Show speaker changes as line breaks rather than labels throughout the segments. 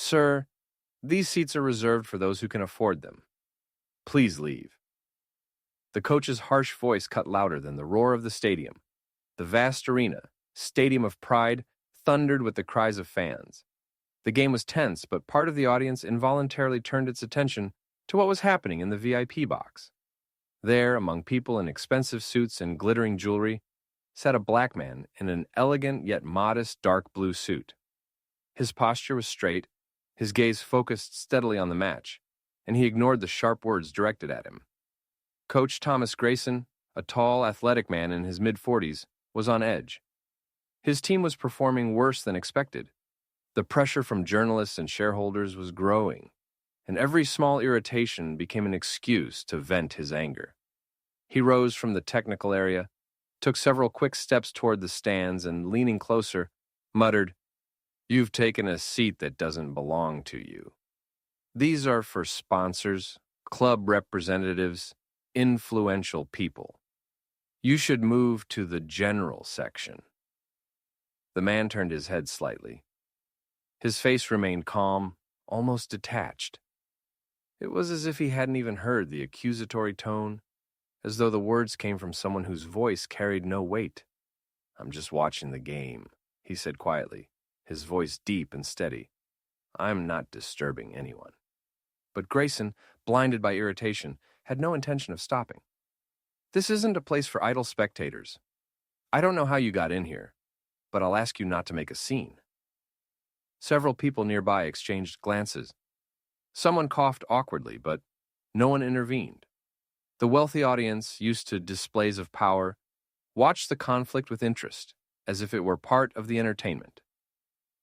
Sir, these seats are reserved for those who can afford them. Please leave. The coach's harsh voice cut louder than the roar of the stadium. The vast arena, stadium of pride, thundered with the cries of fans. The game was tense, but part of the audience involuntarily turned its attention to what was happening in the VIP box. There, among people in expensive suits and glittering jewelry, sat a black man in an elegant yet modest dark blue suit. His posture was straight, his gaze focused steadily on the match, and he ignored the sharp words directed at him. Coach Thomas Grayson, a tall, athletic man in his mid-40s, was on edge. His team was performing worse than expected. The pressure from journalists and shareholders was growing, and every small irritation became an excuse to vent his anger. He rose from the technical area, took several quick steps toward the stands, and leaning closer, muttered, "You've taken a seat that doesn't belong to you. These are for sponsors, club representatives, influential people. You should move to the general section." The man turned his head slightly. His face remained calm, almost detached. It was as if he hadn't even heard the accusatory tone, as though the words came from someone whose voice carried no weight. "I'm just watching the game," he said quietly, his voice deep and steady. "I'm not disturbing anyone." But Grayson, blinded by irritation, had no intention of stopping. "This isn't a place for idle spectators. I don't know how you got in here, but I'll ask you not to make a scene." Several people nearby exchanged glances. Someone coughed awkwardly, but no one intervened. The wealthy audience, used to displays of power, watched the conflict with interest, as if it were part of the entertainment.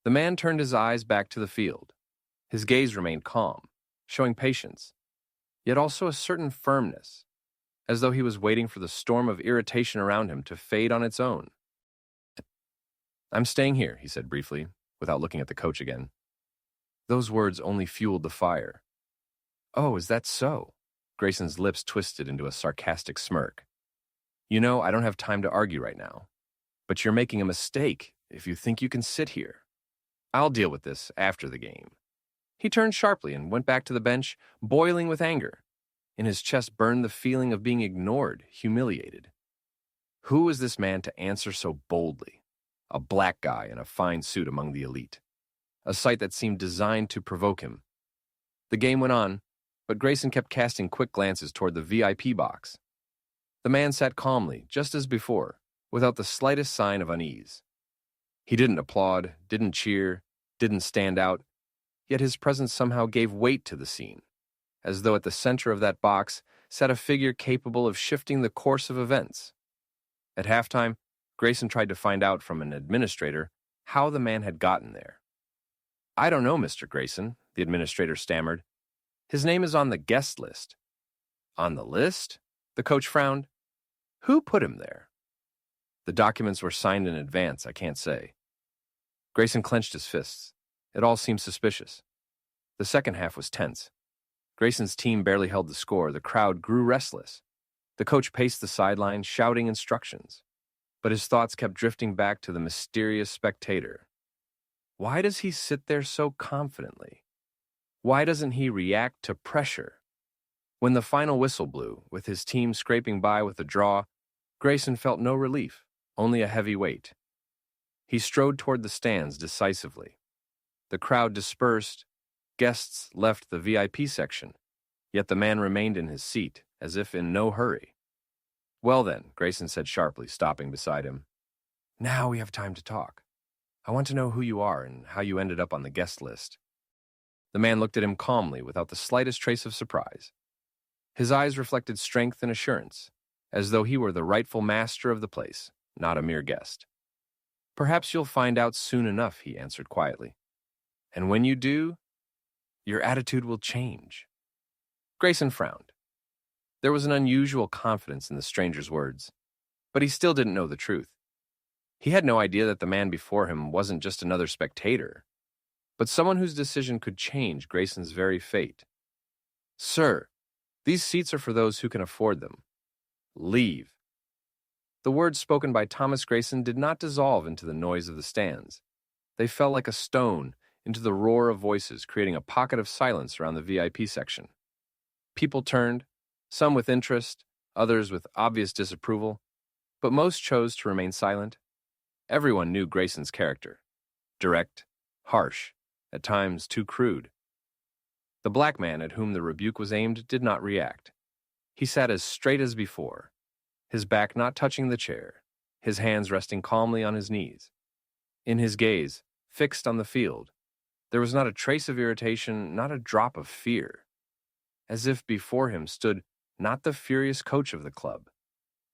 The man turned his eyes back to the field. His gaze remained calm, showing patience, yet also a certain firmness, as though he was waiting for the storm of irritation around him to fade on its own. "I'm staying here," he said briefly, without looking at the coach again. Those words only fueled the fire. "Oh, is that so?" Grayson's lips twisted into a sarcastic smirk. "You know, I don't have time to argue right now. But you're making a mistake if you think you can sit here. I'll deal with this after the game." He turned sharply and went back to the bench, boiling with anger. In his chest burned the feeling of being ignored, humiliated. Who was this man to answer so boldly? A black guy in a fine suit among the elite. A sight that seemed designed to provoke him. The game went on, but Grayson kept casting quick glances toward the VIP box. The man sat calmly, just as before, without the slightest sign of unease. He didn't applaud, didn't cheer, didn't stand out, yet his presence somehow gave weight to the scene, as though at the center of that box sat a figure capable of shifting the course of events. At halftime, Grayson tried to find out from an administrator how the man had gotten there. "I don't know, Mr. Grayson," the administrator stammered. "His name is on the guest list." "On the list?" The coach frowned. "Who put him there?" "The documents were signed in advance, I can't say." Grayson clenched his fists. It all seemed suspicious. The second half was tense. Grayson's team barely held the score. The crowd grew restless. The coach paced the sideline, shouting instructions. But his thoughts kept drifting back to the mysterious spectator. Why does he sit there so confidently? Why doesn't he react to pressure? When the final whistle blew, with his team scraping by with a draw, Grayson felt no relief, only a heavy weight. He strode toward the stands decisively. The crowd dispersed, guests left the VIP section, yet the man remained in his seat, as if in no hurry. "Well then," Grayson said sharply, stopping beside him. "Now we have time to talk. I want to know who you are and how you ended up on the guest list." The man looked at him calmly, without the slightest trace of surprise. His eyes reflected strength and assurance, as though he were the rightful master of the place, not a mere guest. "Perhaps you'll find out soon enough," he answered quietly. "And when you do, your attitude will change." Grayson frowned. There was an unusual confidence in the stranger's words, but he still didn't know the truth. He had no idea that the man before him wasn't just another spectator, but someone whose decision could change Grayson's very fate. "Sir, these seats are for those who can afford them. Leave." The words spoken by Thomas Grayson did not dissolve into the noise of the stands. They fell like a stone, into the roar of voices, creating a pocket of silence around the VIP section. People turned, some with interest, others with obvious disapproval, but most chose to remain silent. Everyone knew Grayson's character. Direct, harsh, at times too crude. The black man at whom the rebuke was aimed did not react. He sat as straight as before, his back not touching the chair, his hands resting calmly on his knees. In his gaze, fixed on the field, there was not a trace of irritation, not a drop of fear. As if before him stood not the furious coach of the club,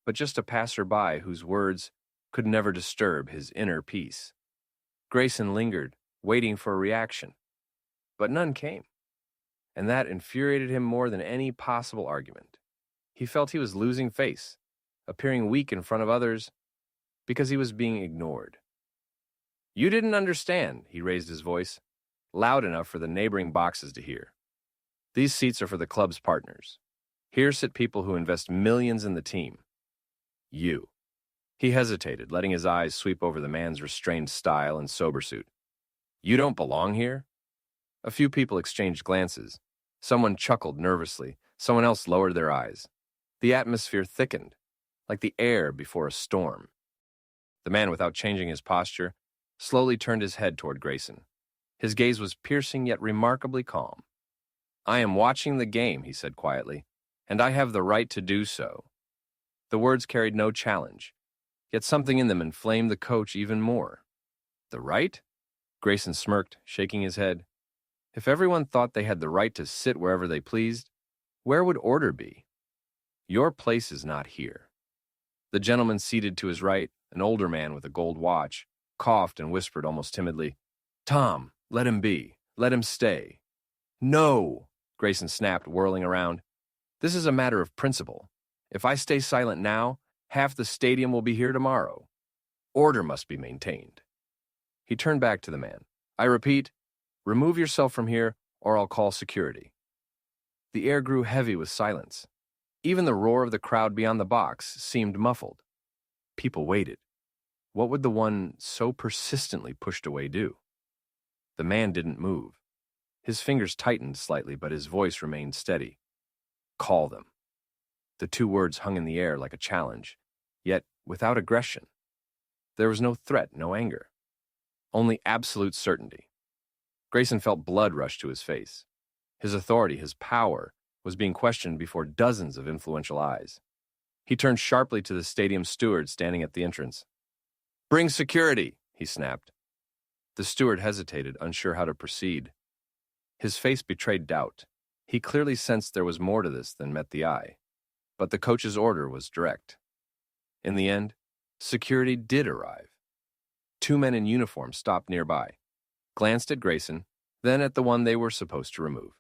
but just a passer-by whose words could never disturb his inner peace. Grayson lingered, waiting for a reaction, but none came, and that infuriated him more than any possible argument. He felt he was losing face, appearing weak in front of others, because he was being ignored. "You didn't understand," he raised his voice, loud enough for the neighboring boxes to hear. "These seats are for the club's partners. Here sit people who invest millions in the team. You." He hesitated, letting his eyes sweep over the man's restrained style and sober suit. "You don't belong here?" A few people exchanged glances. Someone chuckled nervously. Someone else lowered their eyes. The atmosphere thickened, like the air before a storm. The man, without changing his posture, slowly turned his head toward Grayson. His gaze was piercing yet remarkably calm. "I am watching the game," he said quietly, "and I have the right to do so." The words carried no challenge, yet something in them inflamed the coach even more. "The right?" Grayson smirked, shaking his head. If everyone thought they had the right to sit wherever they pleased, where would order be? "Your place is not here." The gentleman seated to his right, an older man with a gold watch, coughed and whispered almost timidly, "Tom, let him be. Let him stay." "No!" Grayson snapped, whirling around. "This is a matter of principle. If I stay silent now, half the stadium will be here tomorrow. Order must be maintained." He turned back to the man. "I repeat, remove yourself from here, or I'll call security." The air grew heavy with silence. Even the roar of the crowd beyond the box seemed muffled. People waited. What would the one so persistently pushed away do? The man didn't move. His fingers tightened slightly, but his voice remained steady. "Call them." The two words hung in the air like a challenge, yet without aggression. There was no threat, no anger. Only absolute certainty. Grayson felt blood rush to his face. His authority, his power, was being questioned before dozens of influential eyes. He turned sharply to the stadium steward standing at the entrance. "Bring security," he snapped. The steward hesitated, unsure how to proceed. His face betrayed doubt. He clearly sensed there was more to this than met the eye. But the coach's order was direct. In the end, security did arrive. Two men in uniform stopped nearby, glanced at Grayson, then at the one they were supposed to remove.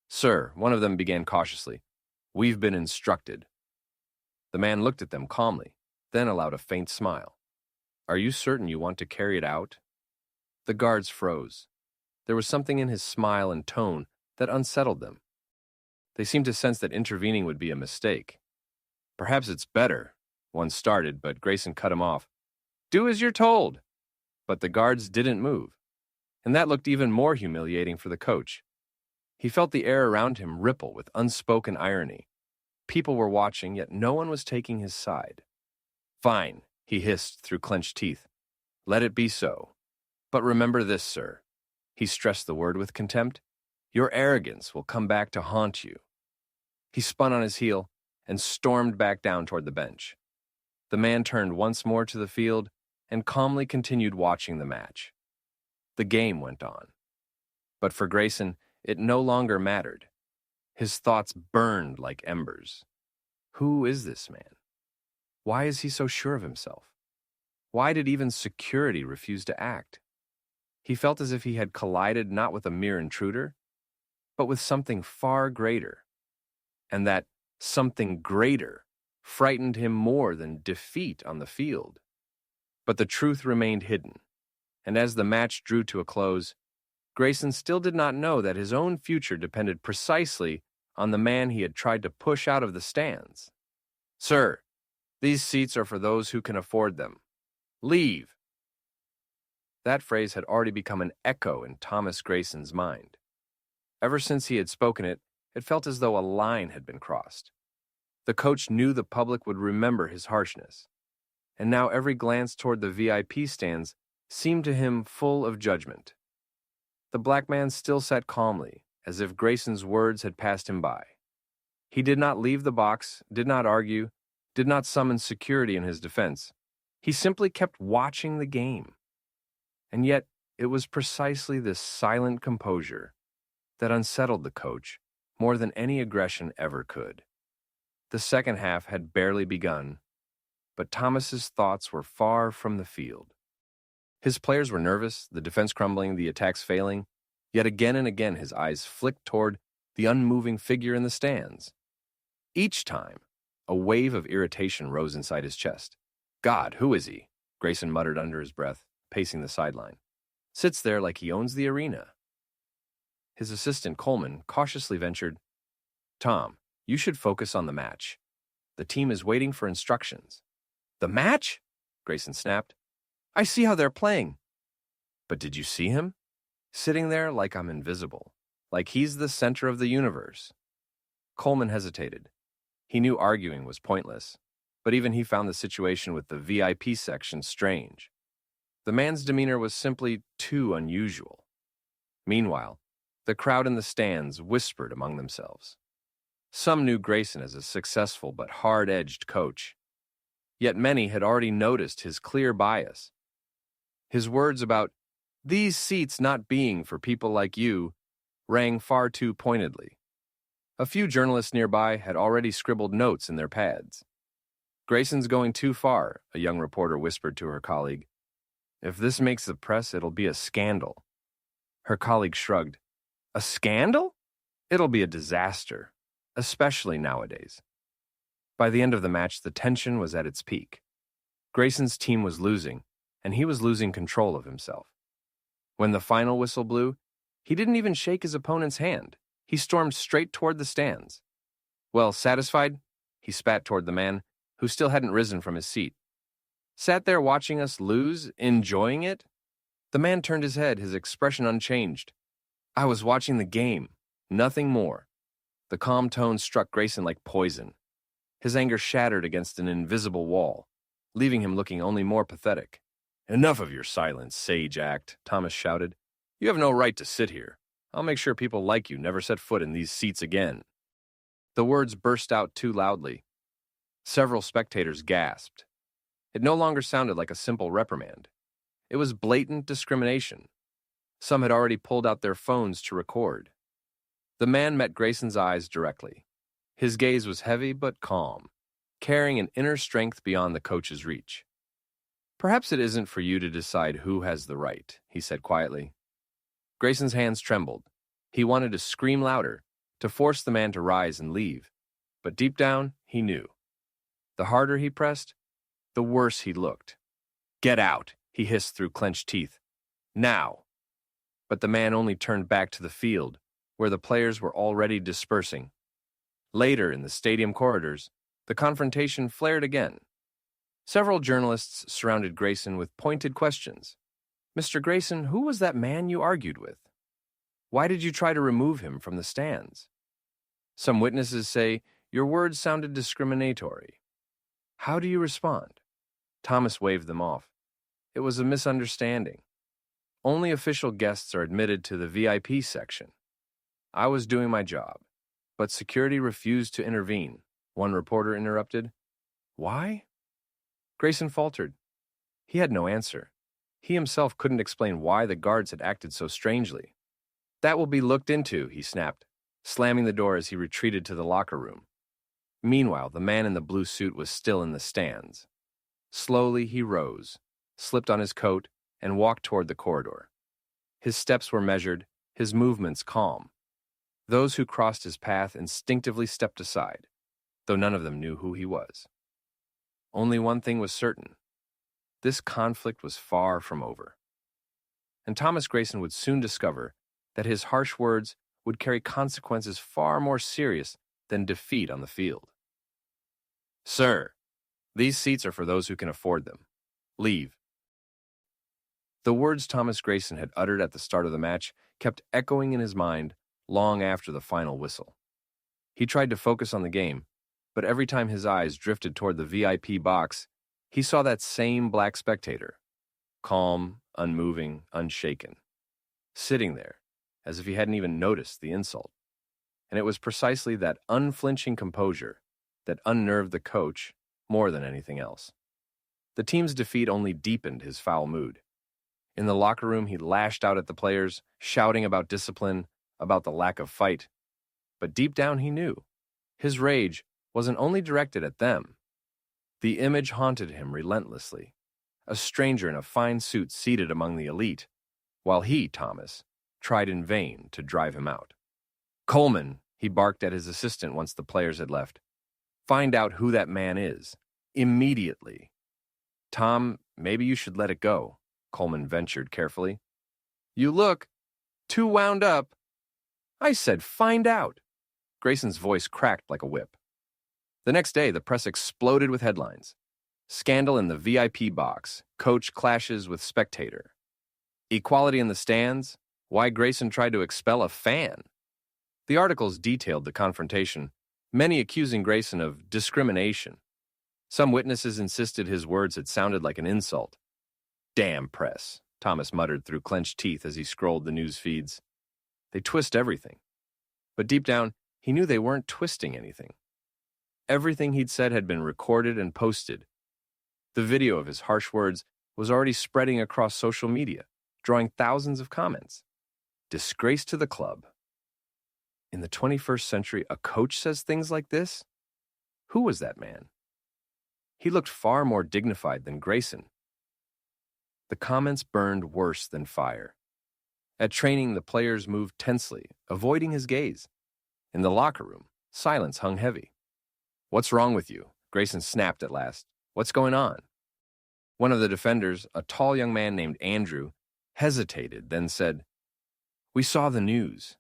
"Sir," one of them began cautiously, "we've been instructed." The man looked at them calmly, then allowed a faint smile. "Are you certain you want to carry it out?" The guards froze. There was something in his smile and tone that unsettled them. They seemed to sense that intervening would be a mistake. "Perhaps it's better," one started, but Grayson cut him off. "Do as you're told." But the guards didn't move, and that looked even more humiliating for the coach. He felt the air around him ripple with unspoken irony. People were watching, yet no one was taking his side. "Fine," he hissed through clenched teeth. "Let it be so. But remember this, sir." He stressed the word with contempt. "Your arrogance will come back to haunt you." He spun on his heel and stormed back down toward the bench. The man turned once more to the field and calmly continued watching the match. The game went on. But for Grayson, it no longer mattered. His thoughts burned like embers. Who is this man? Why is he so sure of himself? Why did even security refuse to act? He felt as if he had collided not with a mere intruder, but with something far greater. And that something greater frightened him more than defeat on the field. But the truth remained hidden, and as the match drew to a close, Grayson still did not know that his own future depended precisely on the man he had tried to push out of the stands. "Sir, these seats are for those who can afford them. Leave." That phrase had already become an echo in Thomas Grayson's mind. Ever since he had spoken it, it felt as though a line had been crossed. The coach knew the public would remember his harshness, and now every glance toward the VIP stands seemed to him full of judgment. The black man still sat calmly, as if Grayson's words had passed him by. He did not leave the box, did not argue, did not summon security in his defense. He simply kept watching the game. And yet, it was precisely this silent composure that unsettled the coach more than any aggression ever could. The second half had barely begun, but Thomas's thoughts were far from the field. His players were nervous, the defense crumbling, the attacks failing, yet again and again his eyes flicked toward the unmoving figure in the stands. Each time, a wave of irritation rose inside his chest. God, who is he? Grayson muttered under his breath, pacing the sideline. Sits there like he owns the arena. His assistant, Coleman, cautiously ventured, Tom, you should focus on the match. The team is waiting for instructions. The match? Grayson snapped. I see how they're playing. But did you see him? Sitting there like I'm invisible, like he's the center of the universe. Coleman hesitated. He knew arguing was pointless, but even he found the situation with the VIP section strange. The man's demeanor was simply too unusual. Meanwhile, the crowd in the stands whispered among themselves. Some knew Grayson as a successful but hard-edged coach, yet many had already noticed his clear bias. His words about these seats not being for people like you rang far too pointedly. A few journalists nearby had already scribbled notes in their pads. Grayson's going too far, a young reporter whispered to her colleague. If this makes the press, it'll be a scandal. Her colleague shrugged. A scandal? It'll be a disaster, especially nowadays. By the end of the match, the tension was at its peak. Grayson's team was losing, and he was losing control of himself. When the final whistle blew, he didn't even shake his opponent's hand. He stormed straight toward the stands. Well, satisfied? He spat toward the man, who still hadn't risen from his seat. Sat there watching us lose, enjoying it? The man turned his head, his expression unchanged. I was watching the game, nothing more. The calm tone struck Grayson like poison. His anger shattered against an invisible wall, leaving him looking only more pathetic. Enough of your silence, sage act, Thomas shouted. You have no right to sit here. I'll make sure people like you never set foot in these seats again. The words burst out too loudly. Several spectators gasped. It no longer sounded like a simple reprimand. It was blatant discrimination. Some had already pulled out their phones to record. The man met Grayson's eyes directly. His gaze was heavy but calm, carrying an inner strength beyond the coach's reach. Perhaps it isn't for you to decide who has the right, he said quietly. Grayson's hands trembled. He wanted to scream louder, to force the man to rise and leave. But deep down, he knew. The harder he pressed, the worse he looked. Get out, he hissed through clenched teeth. Now. But the man only turned back to the field, where the players were already dispersing. Later, in the stadium corridors, the confrontation flared again. Several journalists surrounded Grayson with pointed questions. Mr. Grayson, who was that man you argued with? Why did you try to remove him from the stands? Some witnesses say your words sounded discriminatory. How do you respond? Thomas waved them off. It was a misunderstanding. Only official guests are admitted to the VIP section. I was doing my job, but security refused to intervene, one reporter interrupted. Why? Grayson faltered. He had no answer. He himself couldn't explain why the guards had acted so strangely. That will be looked into, he snapped, slamming the door as he retreated to the locker room. Meanwhile, the man in the blue suit was still in the stands. Slowly, he rose, slipped on his coat, and walked toward the corridor. His steps were measured, his movements calm. Those who crossed his path instinctively stepped aside, though none of them knew who he was. Only one thing was certain. This conflict was far from over. And Thomas Grayson would soon discover that his harsh words would carry consequences far more serious than defeat on the field. Sir, these seats are for those who can afford them. Leave. The words Thomas Grayson had uttered at the start of the match kept echoing in his mind long after the final whistle. He tried to focus on the game, but every time his eyes drifted toward the VIP box, he saw that same black spectator, calm, unmoving, unshaken, sitting there as if he hadn't even noticed the insult. And it was precisely that unflinching composure that unnerved the coach more than anything else. The team's defeat only deepened his foul mood. In the locker room, he lashed out at the players, shouting about discipline, about the lack of fight. But deep down he knew his rage wasn't only directed at them. The image haunted him relentlessly, a stranger in a fine suit seated among the elite, while he, Thomas, tried in vain to drive him out. "Coleman," he barked at his assistant once the players had left. "Find out who that man is. Immediately." "Tom, maybe you should let it go," Coleman ventured carefully. "You look too wound up." "I said find out." Grayson's voice cracked like a whip. The next day, the press exploded with headlines. Scandal in the VIP box. Coach clashes with spectator. Equality in the stands. Why Grayson tried to expel a fan. The articles detailed the confrontation, many accusing Grayson of discrimination. Some witnesses insisted his words had sounded like an insult. "Damn press," Thomas muttered through clenched teeth as he scrolled the news feeds. They twist everything. But deep down, he knew they weren't twisting anything. Everything he'd said had been recorded and posted. The video of his harsh words was already spreading across social media, drawing thousands of comments. Disgrace to the club. In the 21st century, a coach says things like this? Who was that man? He looked far more dignified than Grayson. The comments burned worse than fire. At training, the players moved tensely, avoiding his gaze. In the locker room, silence hung heavy. "What's wrong with you?" Grayson snapped at last. "What's going on?" One of the defenders, a tall young man named Andrew, hesitated, then said, "We saw the news.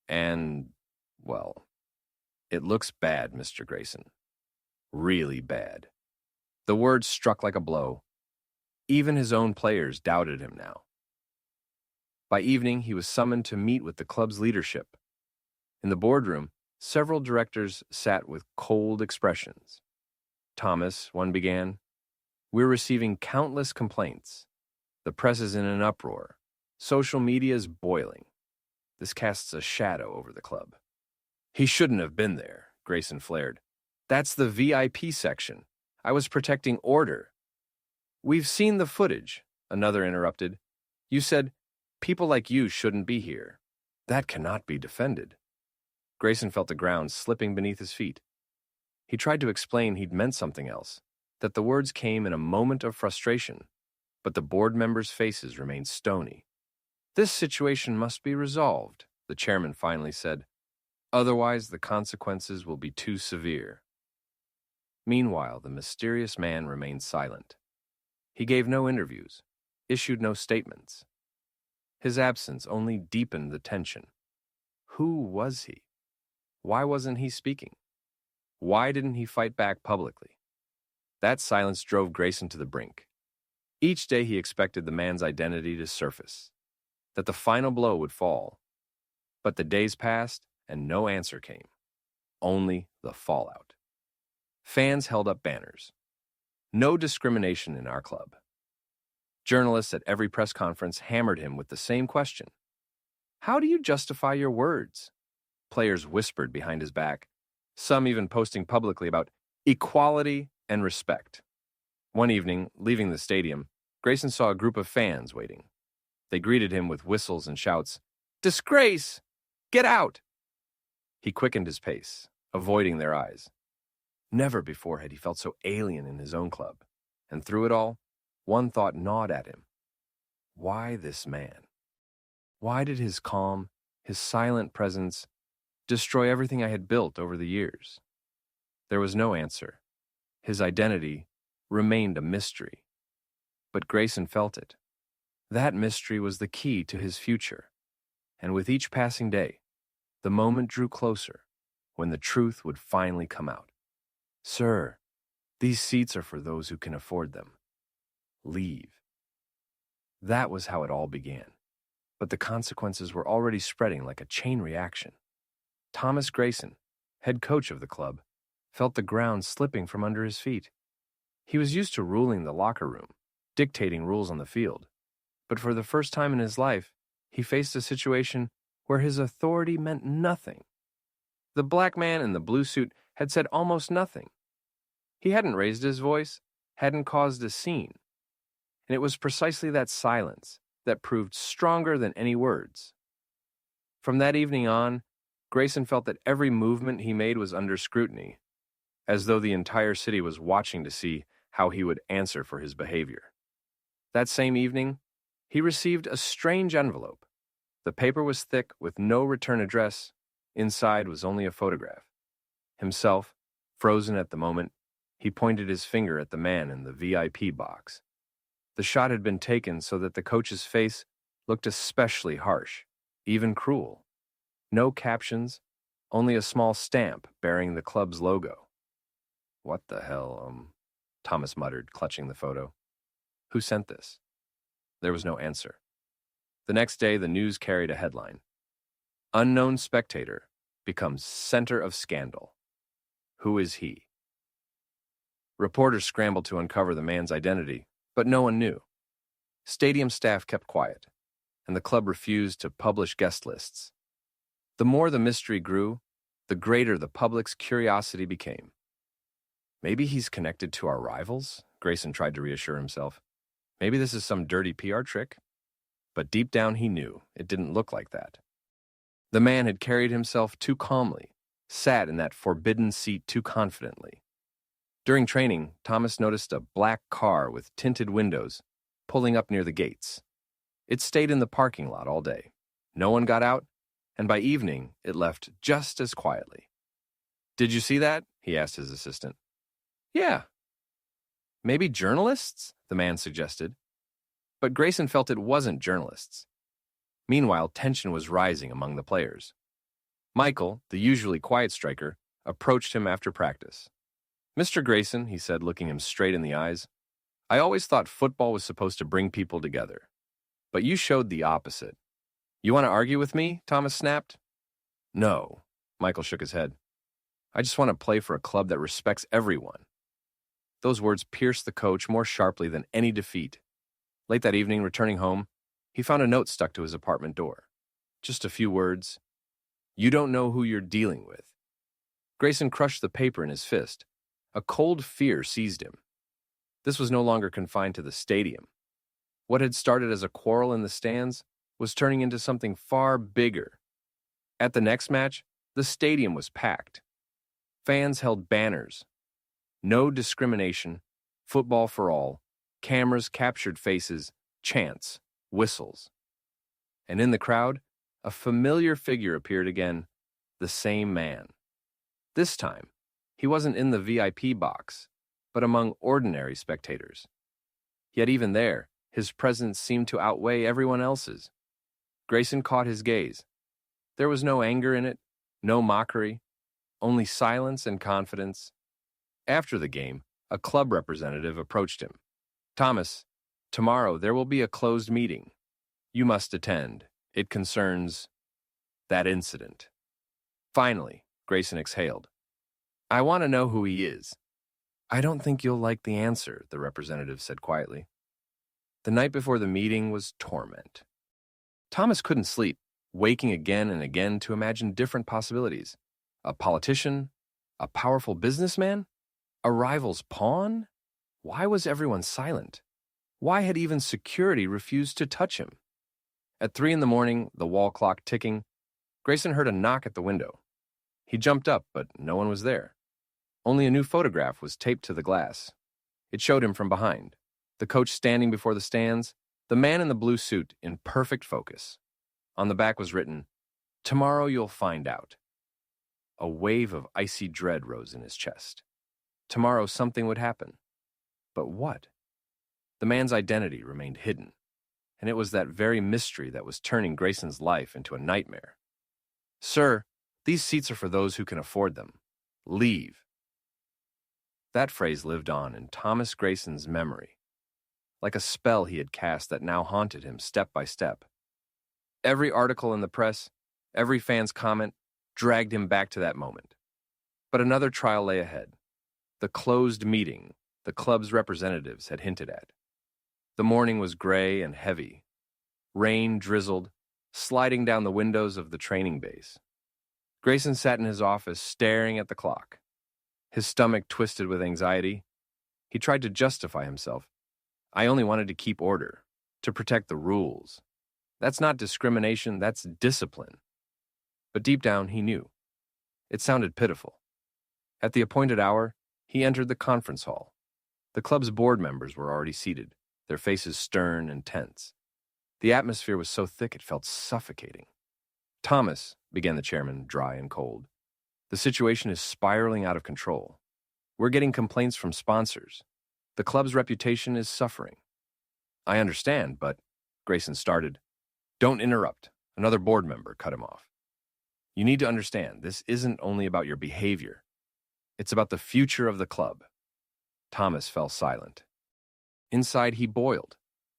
And, well, it looks bad, Mr. Grayson. Really bad." The words struck like a blow. Even his own players doubted him now. By evening, he was summoned to meet with the club's leadership. In the boardroom, several directors sat with cold expressions. "Thomas," one began, "we're receiving countless complaints. The press is in an uproar. Social media is boiling. This casts a shadow over the club." "He shouldn't have been there," Grayson flared. "That's the VIP section. I was protecting order." "We've seen the footage," another interrupted. "You said, people like you shouldn't be here. That cannot be defended." Grayson felt the ground slipping beneath his feet. He tried to explain he'd meant something else, that the words came in a moment of frustration, but the board members' faces remained stony. "This situation must be resolved," the chairman finally said. "Otherwise, the consequences will be too severe." Meanwhile, the mysterious man remained silent. He gave no interviews, issued no statements. His absence only deepened the tension. Who was he? Why wasn't he speaking? Why didn't he fight back publicly? That silence drove Grayson to the brink. Each day he expected the man's identity to surface, that the final blow would fall. But the days passed and no answer came. Only the fallout. Fans held up banners. "No discrimination in our club." Journalists at every press conference hammered him with the same question. "How do you justify your words?" Players whispered behind his back, some even posting publicly about equality and respect. One evening, leaving the stadium, Grayson saw a group of fans waiting. They greeted him with whistles and shouts, "Disgrace! Get out!" He quickened his pace, avoiding their eyes. Never before had he felt so alien in his own club, and through it all, one thought gnawed at him. Why this man? Why did his calm, his silent presence destroy everything I had built over the years? There was no answer. His identity remained a mystery. But Grayson felt it. That mystery was the key to his future. And with each passing day, the moment drew closer when the truth would finally come out. "Sir, these seats are for those who can afford them. Leave." That was how it all began. But the consequences were already spreading like a chain reaction. Thomas Grayson, head coach of the club, felt the ground slipping from under his feet. He was used to ruling the locker room, dictating rules on the field. But for the first time in his life, he faced a situation where his authority meant nothing. The black man in the blue suit had said almost nothing. He hadn't raised his voice, hadn't caused a scene. And it was precisely that silence that proved stronger than any words. From that evening on, Grayson felt that every movement he made was under scrutiny, as though the entire city was watching to see how he would answer for his behavior. That same evening, he received a strange envelope. The paper was thick with no return address. Inside was only a photograph. Himself, frozen at the moment, he pointed his finger at the man in the VIP box. The shot had been taken so that the coach's face looked especially harsh, even cruel. No captions, only a small stamp bearing the club's logo. "What the hell, Thomas muttered, clutching the photo. "Who sent this?" There was no answer. The next day, the news carried a headline. "Unknown spectator becomes center of scandal. Who is he?" Reporters scrambled to uncover the man's identity, but no one knew. Stadium staff kept quiet, and the club refused to publish guest lists. The more the mystery grew, the greater the public's curiosity became. "Maybe he's connected to our rivals," Grayson tried to reassure himself. "Maybe this is some dirty PR trick." But deep down he knew it didn't look like that. The man had carried himself too calmly, sat in that forbidden seat too confidently. During training, Thomas noticed a black car with tinted windows pulling up near the gates. It stayed in the parking lot all day. No one got out, and by evening it left just as quietly. "Did you see that?" he asked his assistant. "Yeah." "Maybe journalists?" the man suggested. But Grayson felt it wasn't journalists. Meanwhile, tension was rising among the players. Michael, the usually quiet striker, approached him after practice. "Mr. Grayson," he said, looking him straight in the eyes, "I always thought football was supposed to bring people together. But you showed the opposite." "You want to argue with me?" Thomas snapped. "No," Michael shook his head. "I just want to play for a club that respects everyone." Those words pierced the coach more sharply than any defeat. Late that evening, returning home, he found a note stuck to his apartment door. Just a few words. "You don't know who you're dealing with." Grayson crushed the paper in his fist. A cold fear seized him. This was no longer confined to the stadium. What had started as a quarrel in the stands was turning into something far bigger. At the next match, the stadium was packed. Fans held banners. "No discrimination, football for all," cameras captured faces, chants, whistles. And in the crowd, a familiar figure appeared again, the same man. This time, he wasn't in the VIP box, but among ordinary spectators. Yet even there, his presence seemed to outweigh everyone else's. Grayson caught his gaze. There was no anger in it, no mockery, only silence and confidence. After the game, a club representative approached him. "Thomas, tomorrow there will be a closed meeting. You must attend. It concerns that incident." Finally, Grayson exhaled. "I want to know who he is." "I don't think you'll like the answer," the representative said quietly. The night before the meeting was torment. Thomas couldn't sleep, waking again and again to imagine different possibilities. A politician? A powerful businessman? A rival's pawn? Why was everyone silent? Why had even security refused to touch him? At 3 a.m, the wall clock ticking, Grayson heard a knock at the window. He jumped up, but no one was there. Only a new photograph was taped to the glass. It showed him from behind, the coach standing before the stands, the man in the blue suit in perfect focus. On the back was written, "Tomorrow you'll find out." A wave of icy dread rose in his chest. Tomorrow something would happen. But what? The man's identity remained hidden, and it was that very mystery that was turning Grayson's life into a nightmare. "Sir, these seats are for those who can afford them. Leave." That phrase lived on in Thomas Grayson's memory. like a spell he had cast that now haunted him step by step. Every article in the press, every fan's comment, dragged him back to that moment. But another trial lay ahead. The closed meeting the club's representatives had hinted at. The morning was gray and heavy. Rain drizzled, sliding down the windows of the training base. Grayson sat in his office, staring at the clock. His stomach twisted with anxiety. He tried to justify himself. I only wanted to keep order, to protect the rules. That's not discrimination, that's discipline. But deep down, he knew. It sounded pitiful. At the appointed hour, he entered the conference hall. The club's board members were already seated, their faces stern and tense. The atmosphere was so thick it felt suffocating. Thomas, began the chairman, dry and cold, the situation is spiraling out of control. We're getting complaints from sponsors. The club's reputation is suffering. I understand, but, Grayson started. Don't interrupt. Another board member cut him off. You need to understand, this isn't only about your behavior. It's about the future of the club. Thomas fell silent. Inside, he boiled.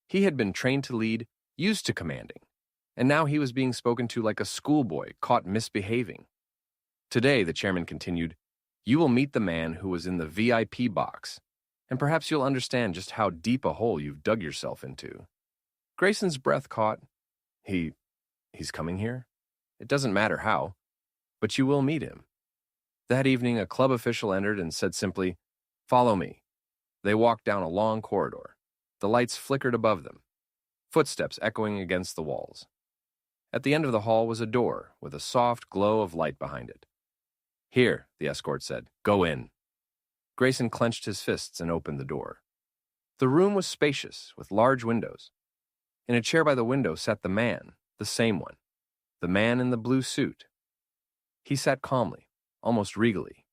He had been trained to lead, used to commanding, and now he was being spoken to like a schoolboy caught misbehaving. Today, the chairman continued, you will meet the man who was in the VIP box, and perhaps you'll understand just how deep a hole you've dug yourself into. Grayson's breath caught. He's coming here? It doesn't matter how, but you will meet him. That evening, a club official entered and said simply, follow me. They walked down a long corridor. The lights flickered above them, footsteps echoing against the walls. At the end of the hall was a door with a soft glow of light behind it. Here, the escort said, go in. Grayson clenched his fists and opened the door. The room was spacious, with large windows. In a chair by the window sat the man, the same one, the man in the blue suit. He sat calmly, almost regally.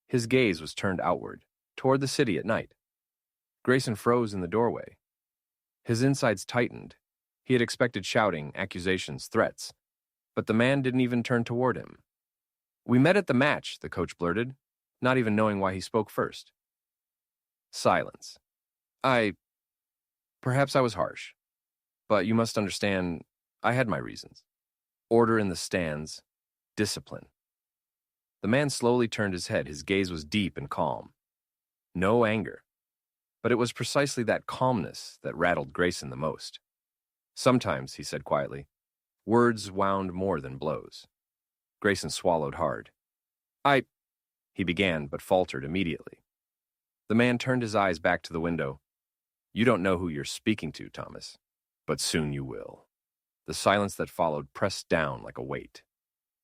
His gaze was turned outward, toward the city at night. Grayson froze in the doorway. His insides tightened. He had expected shouting, accusations, threats. But the man didn't even turn toward him. We met at the match, the coach blurted, not even knowing why he spoke first. Silence. Perhaps I was harsh. But you must understand, I had my reasons. Order in the stands, discipline. The man slowly turned his head. His gaze was deep and calm. No anger. But it was precisely that calmness that rattled Grayson the most. Sometimes, he said quietly, words wound more than blows. Grayson swallowed hard. He began, but faltered immediately. The man turned his eyes back to the window. You don't know who you're speaking to, Thomas, but soon you will. The silence that followed pressed down like a weight.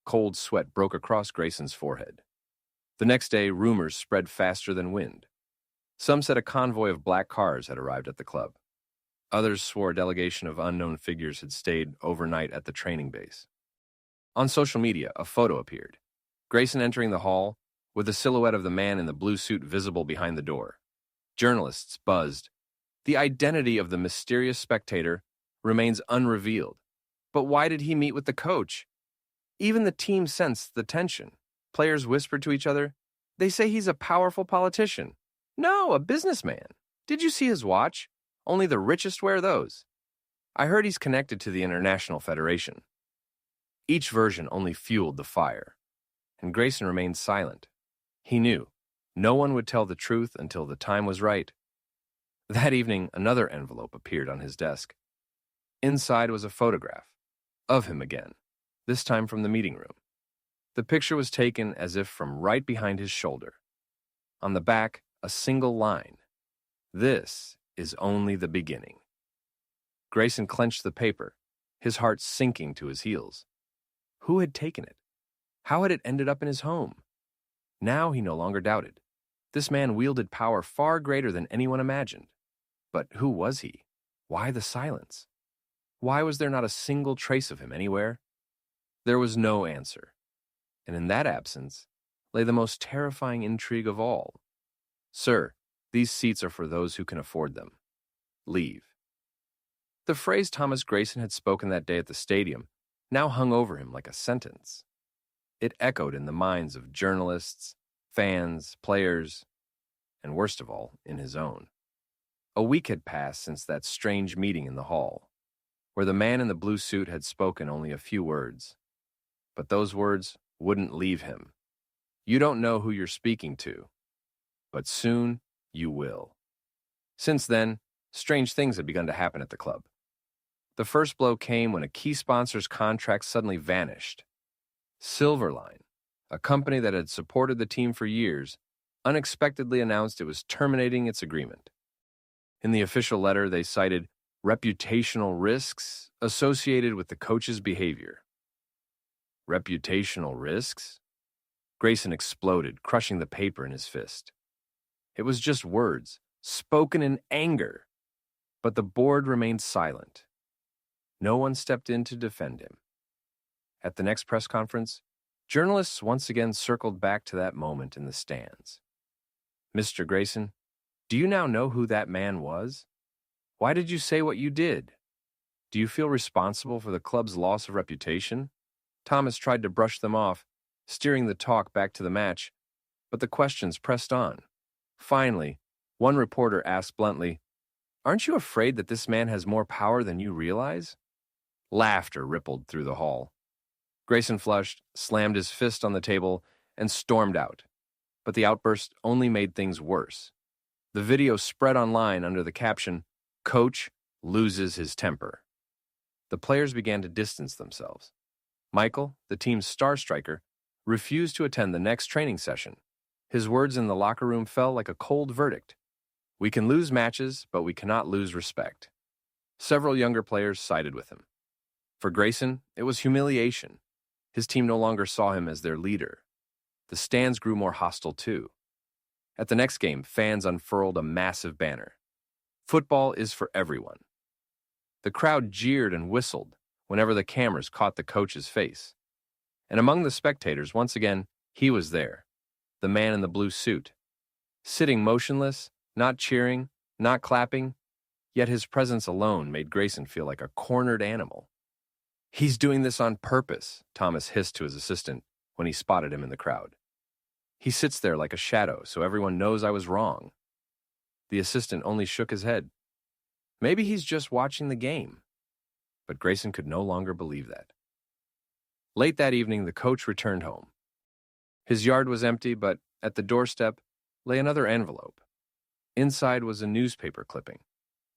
Cold sweat broke across Grayson's forehead. The next day, rumors spread faster than wind. Some said a convoy of black cars had arrived at the club. Others swore a delegation of unknown figures had stayed overnight at the training base. On social media, a photo appeared. Grayson entering the hall, with the silhouette of the man in the blue suit visible behind the door. Journalists buzzed. The identity of the mysterious spectator remains unrevealed. But why did he meet with the coach? Even the team sensed the tension. Players whispered to each other, they say he's a powerful politician. No, a businessman. Did you see his watch? Only the richest wear those. I heard he's connected to the International Federation. Each version only fueled the fire, and Grayson remained silent. He knew no one would tell the truth until the time was right. That evening, another envelope appeared on his desk. Inside was a photograph of him again, this time from the meeting room. The picture was taken as if from right behind his shoulder. On the back, a single line. This is only the beginning. Grayson clenched the paper, his heart sinking to his heels. Who had taken it? How had it ended up in his home? Now he no longer doubted. This man wielded power far greater than anyone imagined. But who was he? Why the silence? Why was there not a single trace of him anywhere? There was no answer. And in that absence lay the most terrifying intrigue of all. Sir, these seats are for those who can afford them. Leave. The phrase Thomas Grayson had spoken that day at the stadium now hung over him like a sentence. It echoed in the minds of journalists, fans, players, and worst of all, in his own. A week had passed since that strange meeting in the hall, where the man in the blue suit had spoken only a few words. But those words wouldn't leave him. You don't know who you're speaking to, but soon you will. Since then, strange things had begun to happen at the club. The first blow came when a key sponsor's contract suddenly vanished. Silverline, a company that had supported the team for years, unexpectedly announced it was terminating its agreement. In the official letter, they cited reputational risks associated with the coach's behavior. Reputational risks? Grayson exploded, crushing the paper in his fist. It was just words, spoken in anger. But the board remained silent. No one stepped in to defend him. At the next press conference, journalists once again circled back to that moment in the stands. Mr. Grayson, do you now know who that man was? Why did you say what you did? Do you feel responsible for the club's loss of reputation? Thomas tried to brush them off, steering the talk back to the match, but the questions pressed on. Finally, one reporter asked bluntly, "Aren't you afraid that this man has more power than you realize?" Laughter rippled through the hall. Grayson flushed, slammed his fist on the table, and stormed out. But the outburst only made things worse. The video spread online under the caption, "Coach loses his temper." The players began to distance themselves. Michael, the team's star striker, refused to attend the next training session. His words in the locker room fell like a cold verdict. We can lose matches, but we cannot lose respect. Several younger players sided with him. For Grayson, it was humiliation. His team no longer saw him as their leader. The stands grew more hostile too. At the next game, fans unfurled a massive banner. Football is for everyone. The crowd jeered and whistled whenever the cameras caught the coach's face. And among the spectators, once again, he was there, the man in the blue suit, sitting motionless, not cheering, not clapping, yet his presence alone made Grayson feel like a cornered animal. "He's doing this on purpose," Thomas hissed to his assistant when he spotted him in the crowd. "He sits there like a shadow so everyone knows I was wrong." The assistant only shook his head. Maybe he's just watching the game. But Grayson could no longer believe that. Late that evening, the coach returned home. His yard was empty, but at the doorstep lay another envelope. Inside was a newspaper clipping,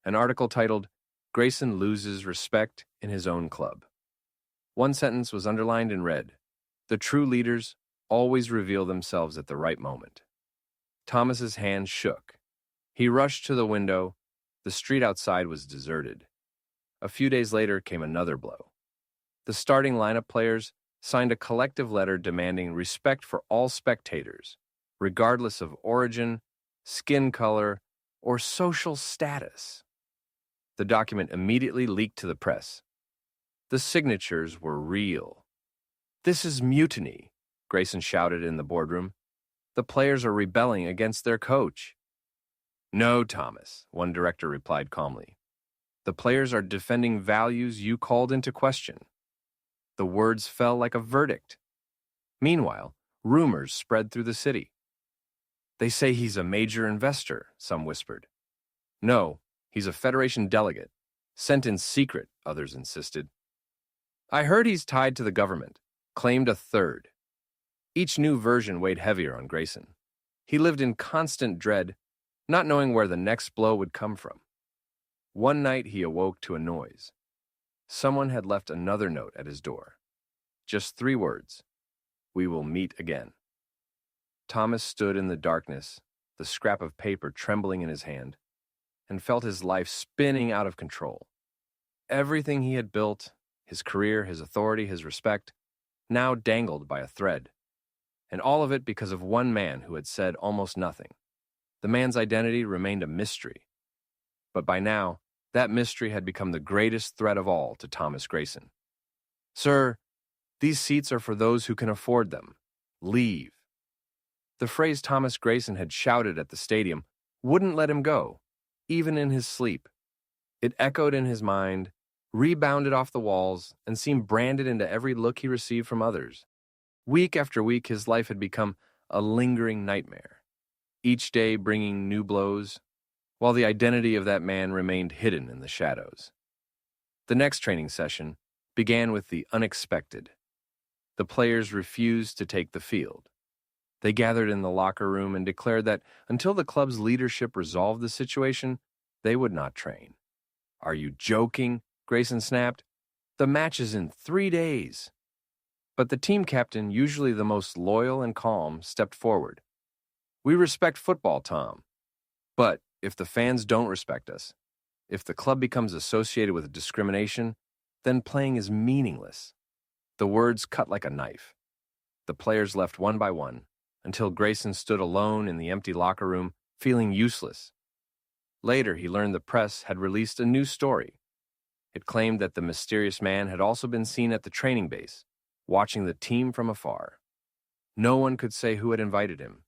an article titled, "Grayson Loses Respect in His Own Club." One sentence was underlined in red, "The true leaders always reveal themselves at the right moment." Thomas's hand shook. He rushed to the window. The street outside was deserted. A few days later came another blow. The starting lineup players signed a collective letter demanding respect for all spectators, regardless of origin, skin color, or social status. The document immediately leaked to the press. The signatures were real. "This is mutiny," Grayson shouted in the boardroom. "The players are rebelling against their coach." "No, Thomas," one director replied calmly. "The players are defending values you called into question." The words fell like a verdict. Meanwhile, rumors spread through the city. "They say he's a major investor," some whispered. "No, he's a Federation delegate, sent in secret," others insisted. "I heard he's tied to the government," claimed a third. Each new version weighed heavier on Grayson. He lived in constant dread, not knowing where the next blow would come from. One night he awoke to a noise. Someone had left another note at his door. Just 3 words, "We will meet again." Thomas stood in the darkness, the scrap of paper trembling in his hand, and felt his life spinning out of control. Everything he had built, his career, his authority, his respect, now dangled by a thread. And all of it because of one man who had said almost nothing. The man's identity remained a mystery. But by now, that mystery had become the greatest threat of all to Thomas Grayson. "Sir, these seats are for those who can afford them. Leave." The phrase Thomas Grayson had shouted at the stadium wouldn't let him go, even in his sleep. It echoed in his mind, rebounded off the walls, and seemed branded into every look he received from others. Week after week, his life had become a lingering nightmare, each day bringing new blows, while the identity of that man remained hidden in the shadows. The next training session began with the unexpected. The players refused to take the field. They gathered in the locker room and declared that until the club's leadership resolved the situation, they would not train. "Are you joking?" Grayson snapped. "The match is in 3 days." But the team captain, usually the most loyal and calm, stepped forward. "We respect football, Tom. But if the fans don't respect us, if the club becomes associated with discrimination, then playing is meaningless." The words cut like a knife. The players left one by one, until Grayson stood alone in the empty locker room, feeling useless. Later, he learned the press had released a new story. It claimed that the mysterious man had also been seen at the training base, watching the team from afar. No one could say who had invited him.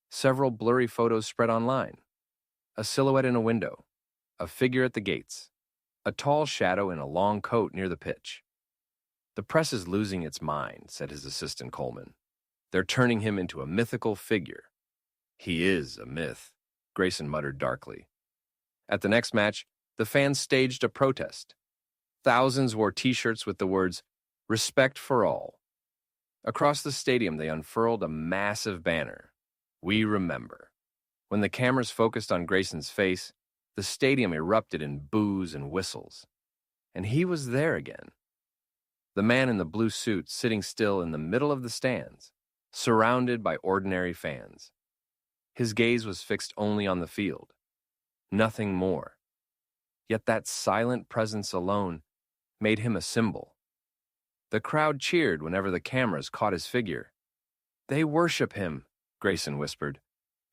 Several blurry photos spread online. A silhouette in a window, a figure at the gates, a tall shadow in a long coat near the pitch. "The press is losing its mind," said his assistant Coleman. "They're turning him into a mythical figure." "He is a myth," Grayson muttered darkly. At the next match, the fans staged a protest. Thousands wore T-shirts with the words, "Respect for all." Across the stadium, they unfurled a massive banner, "We remember." When the cameras focused on Grayson's face, the stadium erupted in boos and whistles. And he was there again. The man in the blue suit sitting still in the middle of the stands, surrounded by ordinary fans. His gaze was fixed only on the field. Nothing more. Yet that silent presence alone made him a symbol. The crowd cheered whenever the cameras caught his figure. "They worship him," Grayson whispered.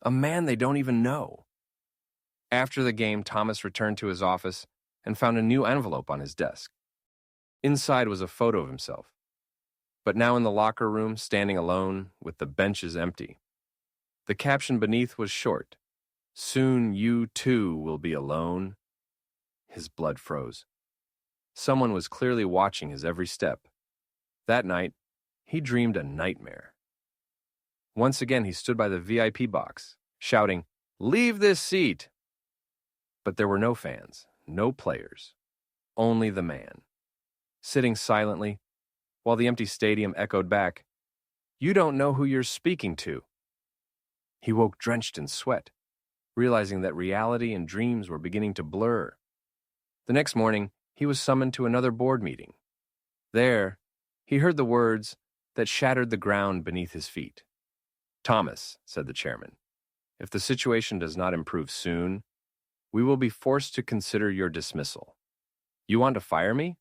"A man they don't even know." After the game, Thomas returned to his office and found a new envelope on his desk. Inside was a photo of himself, but now in the locker room, standing alone, with the benches empty. The caption beneath was short, "Soon you too will be alone." His blood froze. Someone was clearly watching his every step. That night, he dreamed a nightmare. Once again, he stood by the VIP box, shouting, "Leave this seat!" But there were no fans, no players, only the man, sitting silently, while the empty stadium echoed back, "You don't know who you're speaking to." He woke drenched in sweat, realizing that reality and dreams were beginning to blur. The next morning, he was summoned to another board meeting. There, he heard the words that shattered the ground beneath his feet. "Thomas," said the chairman, "if the situation does not improve soon, we will be forced to consider your dismissal." "You want to fire me?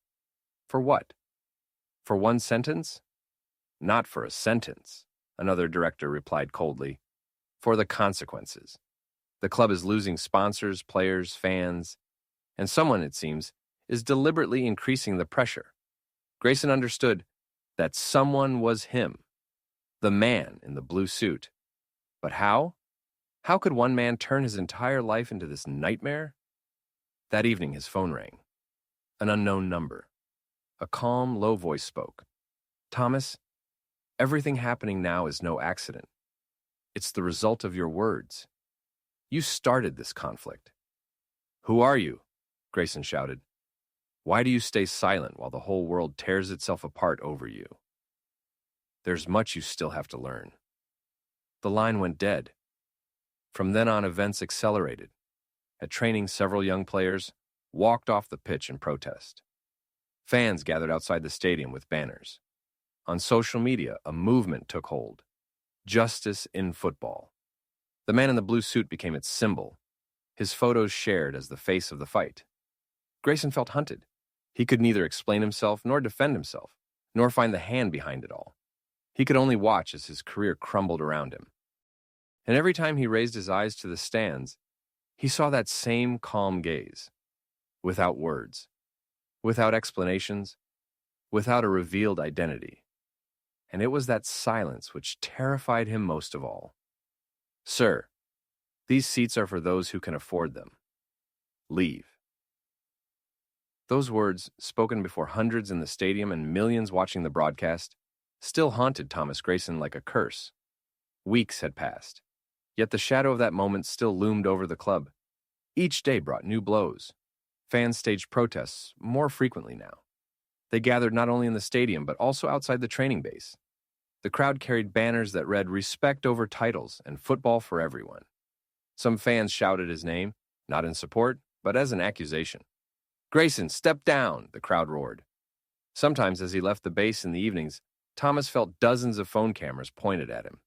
For what? For one sentence?" "Not for a sentence," another director replied coldly. "For the consequences. The club is losing sponsors, players, fans, and someone, it seems, is deliberately increasing the pressure." Grayson understood that someone was him, the man in the blue suit. But how? How could one man turn his entire life into this nightmare? That evening, his phone rang. An unknown number. A calm, low voice spoke. "Thomas, everything happening now is no accident. It's the result of your words. You started this conflict." "Who are you?" Grayson shouted. "Why do you stay silent while the whole world tears itself apart over you?" "There's much you still have to learn." The line went dead. From then on, events accelerated. At training, several young players walked off the pitch in protest. Fans gathered outside the stadium with banners. On social media, a movement took hold. Justice in football. The man in the blue suit became its symbol, his photos shared as the face of the fight. Grayson felt hunted. He could neither explain himself nor defend himself, nor find the hand behind it all. He could only watch as his career crumbled around him. And every time he raised his eyes to the stands, he saw that same calm gaze, without words, without explanations, without a revealed identity. And it was that silence which terrified him most of all. "Sir, these seats are for those who can afford them. Leave." Those words, spoken before hundreds in the stadium and millions watching the broadcast, still haunted Thomas Grayson like a curse. Weeks had passed, yet the shadow of that moment still loomed over the club. Each day brought new blows. Fans staged protests more frequently now. They gathered not only in the stadium but also outside the training base. The crowd carried banners that read "Respect over titles" and "Football for everyone." Some fans shouted his name, not in support, but as an accusation. "Grayson, step down!" the crowd roared. Sometimes, as he left the base in the evenings, Thomas felt dozens of phone cameras pointed at him.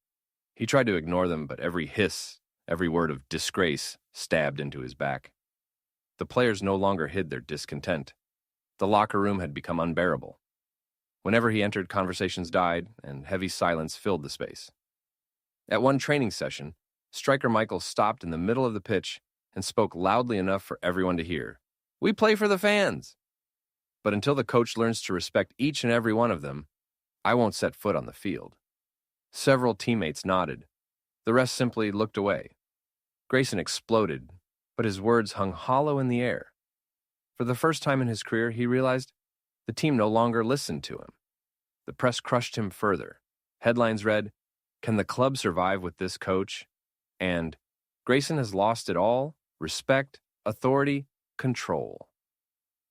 He tried to ignore them, but every hiss, every word of disgrace, stabbed into his back. The players no longer hid their discontent. The locker room had become unbearable. Whenever he entered, conversations died, and heavy silence filled the space. At one training session, striker Michael stopped in the middle of the pitch and spoke loudly enough for everyone to hear. "We play for the fans!" But until the coach learns to respect each and every one of them, I won't set foot on the field. Several teammates nodded. The rest simply looked away. Grayson exploded, but his words hung hollow in the air. For the first time in his career, he realized the team no longer listened to him. The press crushed him further. Headlines read, "Can the club survive with this coach?" And "Grayson has lost it all: respect, authority, control."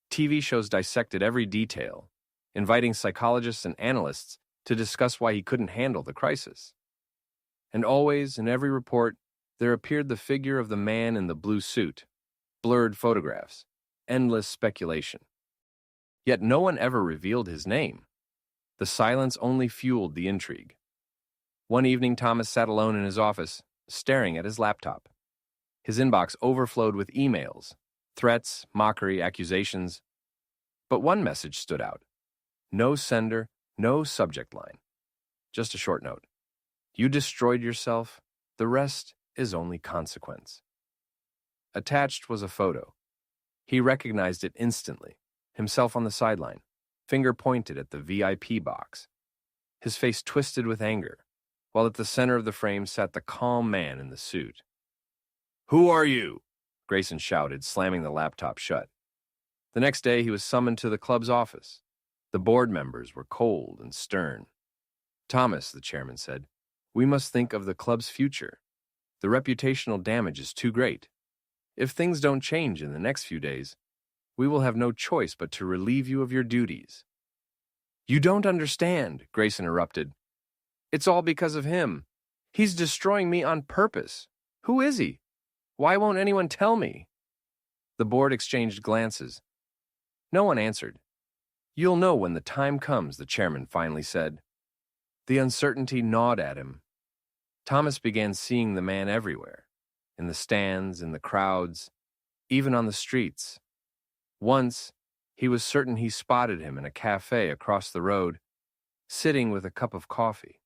TV shows dissected every detail, inviting psychologists and analysts to discuss why he couldn't handle the crisis. And always, in every report, there appeared the figure of the man in the blue suit, blurred photographs, endless speculation. Yet no one ever revealed his name. The silence only fueled the intrigue. One evening, Thomas sat alone in his office, staring at his laptop. His inbox overflowed with emails, threats, mockery, accusations. But one message stood out. No sender, no subject line. Just a short note. "You destroyed yourself. The rest is only consequence." Attached was a photo. He recognized it instantly, himself on the sideline, finger pointed at the VIP box. His face twisted with anger, while at the center of the frame sat the calm man in the suit. "Who are you?" Grayson shouted, slamming the laptop shut. The next day, he was summoned to the club's office. The board members were cold and stern. "Thomas," the chairman said, "we must think of the club's future. The reputational damage is too great. If things don't change in the next few days, we will have no choice but to relieve you of your duties." "You don't understand," Grayson erupted. "It's all because of him. He's destroying me on purpose. Who is he? Why won't anyone tell me?" The board exchanged glances. No one answered. "You'll know when the time comes," the chairman finally said. The uncertainty gnawed at him. Thomas began seeing the man everywhere, in the stands, in the crowds, even on the streets. Once, he was certain he spotted him in a cafe across the road, sitting with a cup of coffee.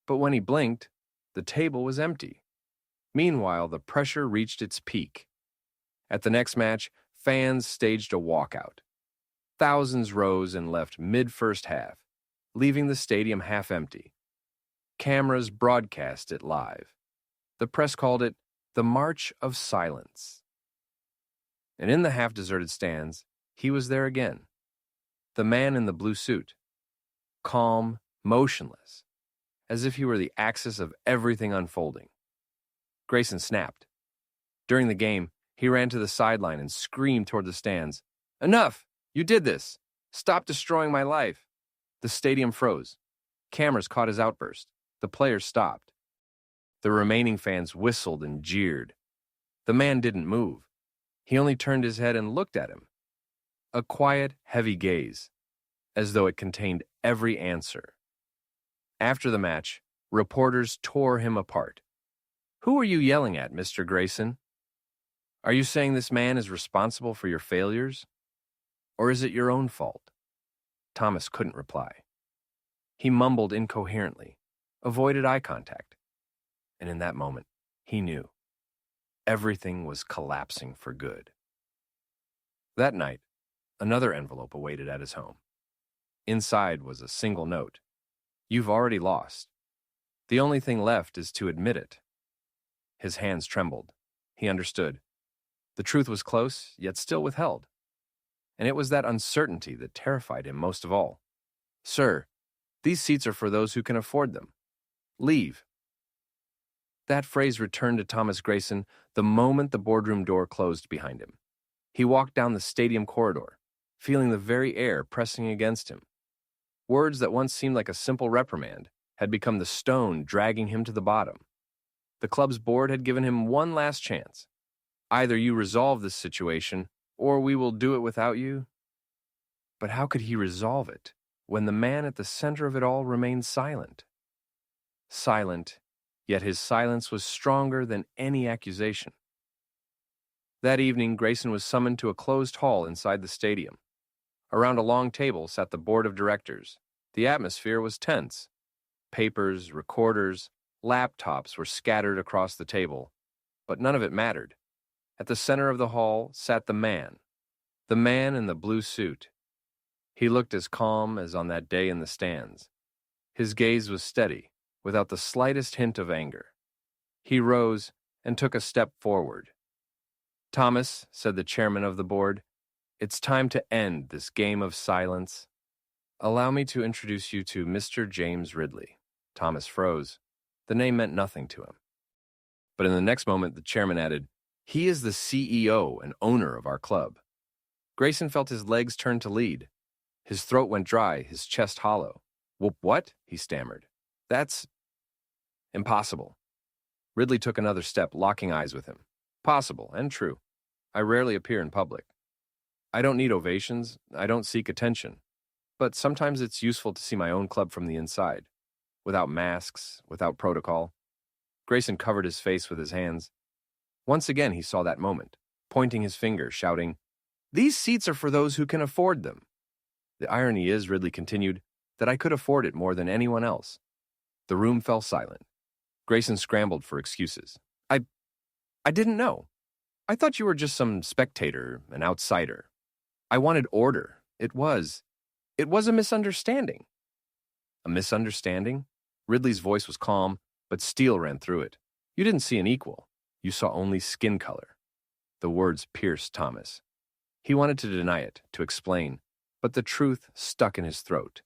But when he blinked, the table was empty. Meanwhile, the pressure reached its peak. At the next match, fans staged a walkout. Thousands rose and left mid-first half, leaving the stadium half empty. Cameras broadcast it live. The press called it the March of Silence. And in the half-deserted stands, he was there again. The man in the blue suit. Calm, motionless, as if he were the axis of everything unfolding. Grayson snapped. During the game, he ran to the sideline and screamed toward the stands, "Enough! You did this! Stop destroying my life!" The stadium froze. Cameras caught his outburst. The players stopped. The remaining fans whistled and jeered. The man didn't move. He only turned his head and looked at him. A quiet, heavy gaze, as though it contained every answer. After the match, reporters tore him apart. "Who are you yelling at, Mr. Grayson? Are you saying this man is responsible for your failures? Or is it your own fault?" Thomas couldn't reply. He mumbled incoherently, avoided eye contact. And in that moment, he knew. Everything was collapsing for good. That night, another envelope awaited at his home. Inside was a single note. "You've already lost. The only thing left is to admit it." His hands trembled. He understood. The truth was close, yet still withheld. And it was that uncertainty that terrified him most of all. "Sir, these seats are for those who can afford them. Leave." That phrase returned to Thomas Grayson the moment the boardroom door closed behind him. He walked down the stadium corridor, feeling the very air pressing against him. Words that once seemed like a simple reprimand had become the stone dragging him to the bottom. The club's board had given him one last chance. Either you resolve this situation, or we will do it without you. But how could he resolve it when the man at the center of it all remained silent? Silent, yet his silence was stronger than any accusation. That evening, Grayson was summoned to a closed hall inside the stadium. Around a long table sat the board of directors. The atmosphere was tense. Papers, recorders, laptops were scattered across the table, but none of it mattered. At the center of the hall sat the man in the blue suit. He looked as calm as on that day in the stands. His gaze was steady, without the slightest hint of anger. He rose and took a step forward. "Thomas," said the chairman of the board, "it's time to end this game of silence. Allow me to introduce you to Mr. James Ridley." Thomas froze. The name meant nothing to him. But in the next moment, the chairman added, "He is the CEO and owner of our club." Grayson felt his legs turn to lead. His throat went dry, his chest hollow. What?" he stammered. "That's impossible." Ridley took another step, locking eyes with him. "Possible and true. I rarely appear in public. I don't need ovations, I don't seek attention. But sometimes it's useful to see my own club from the inside, without masks, without protocol." Grayson covered his face with his hands. Once again he saw that moment, pointing his finger, shouting, "These seats are for those who can afford them." "The irony is," Ridley continued, "that I could afford it more than anyone else." The room fell silent. Grayson scrambled for excuses. I didn't know. I thought you were just some spectator, an outsider. I wanted order. It was a misunderstanding." "A misunderstanding?" Ridley's voice was calm, but steel ran through it. "You didn't see an equal. You saw only skin color." The words pierced Thomas. He wanted to deny it, to explain, but the truth stuck in his throat.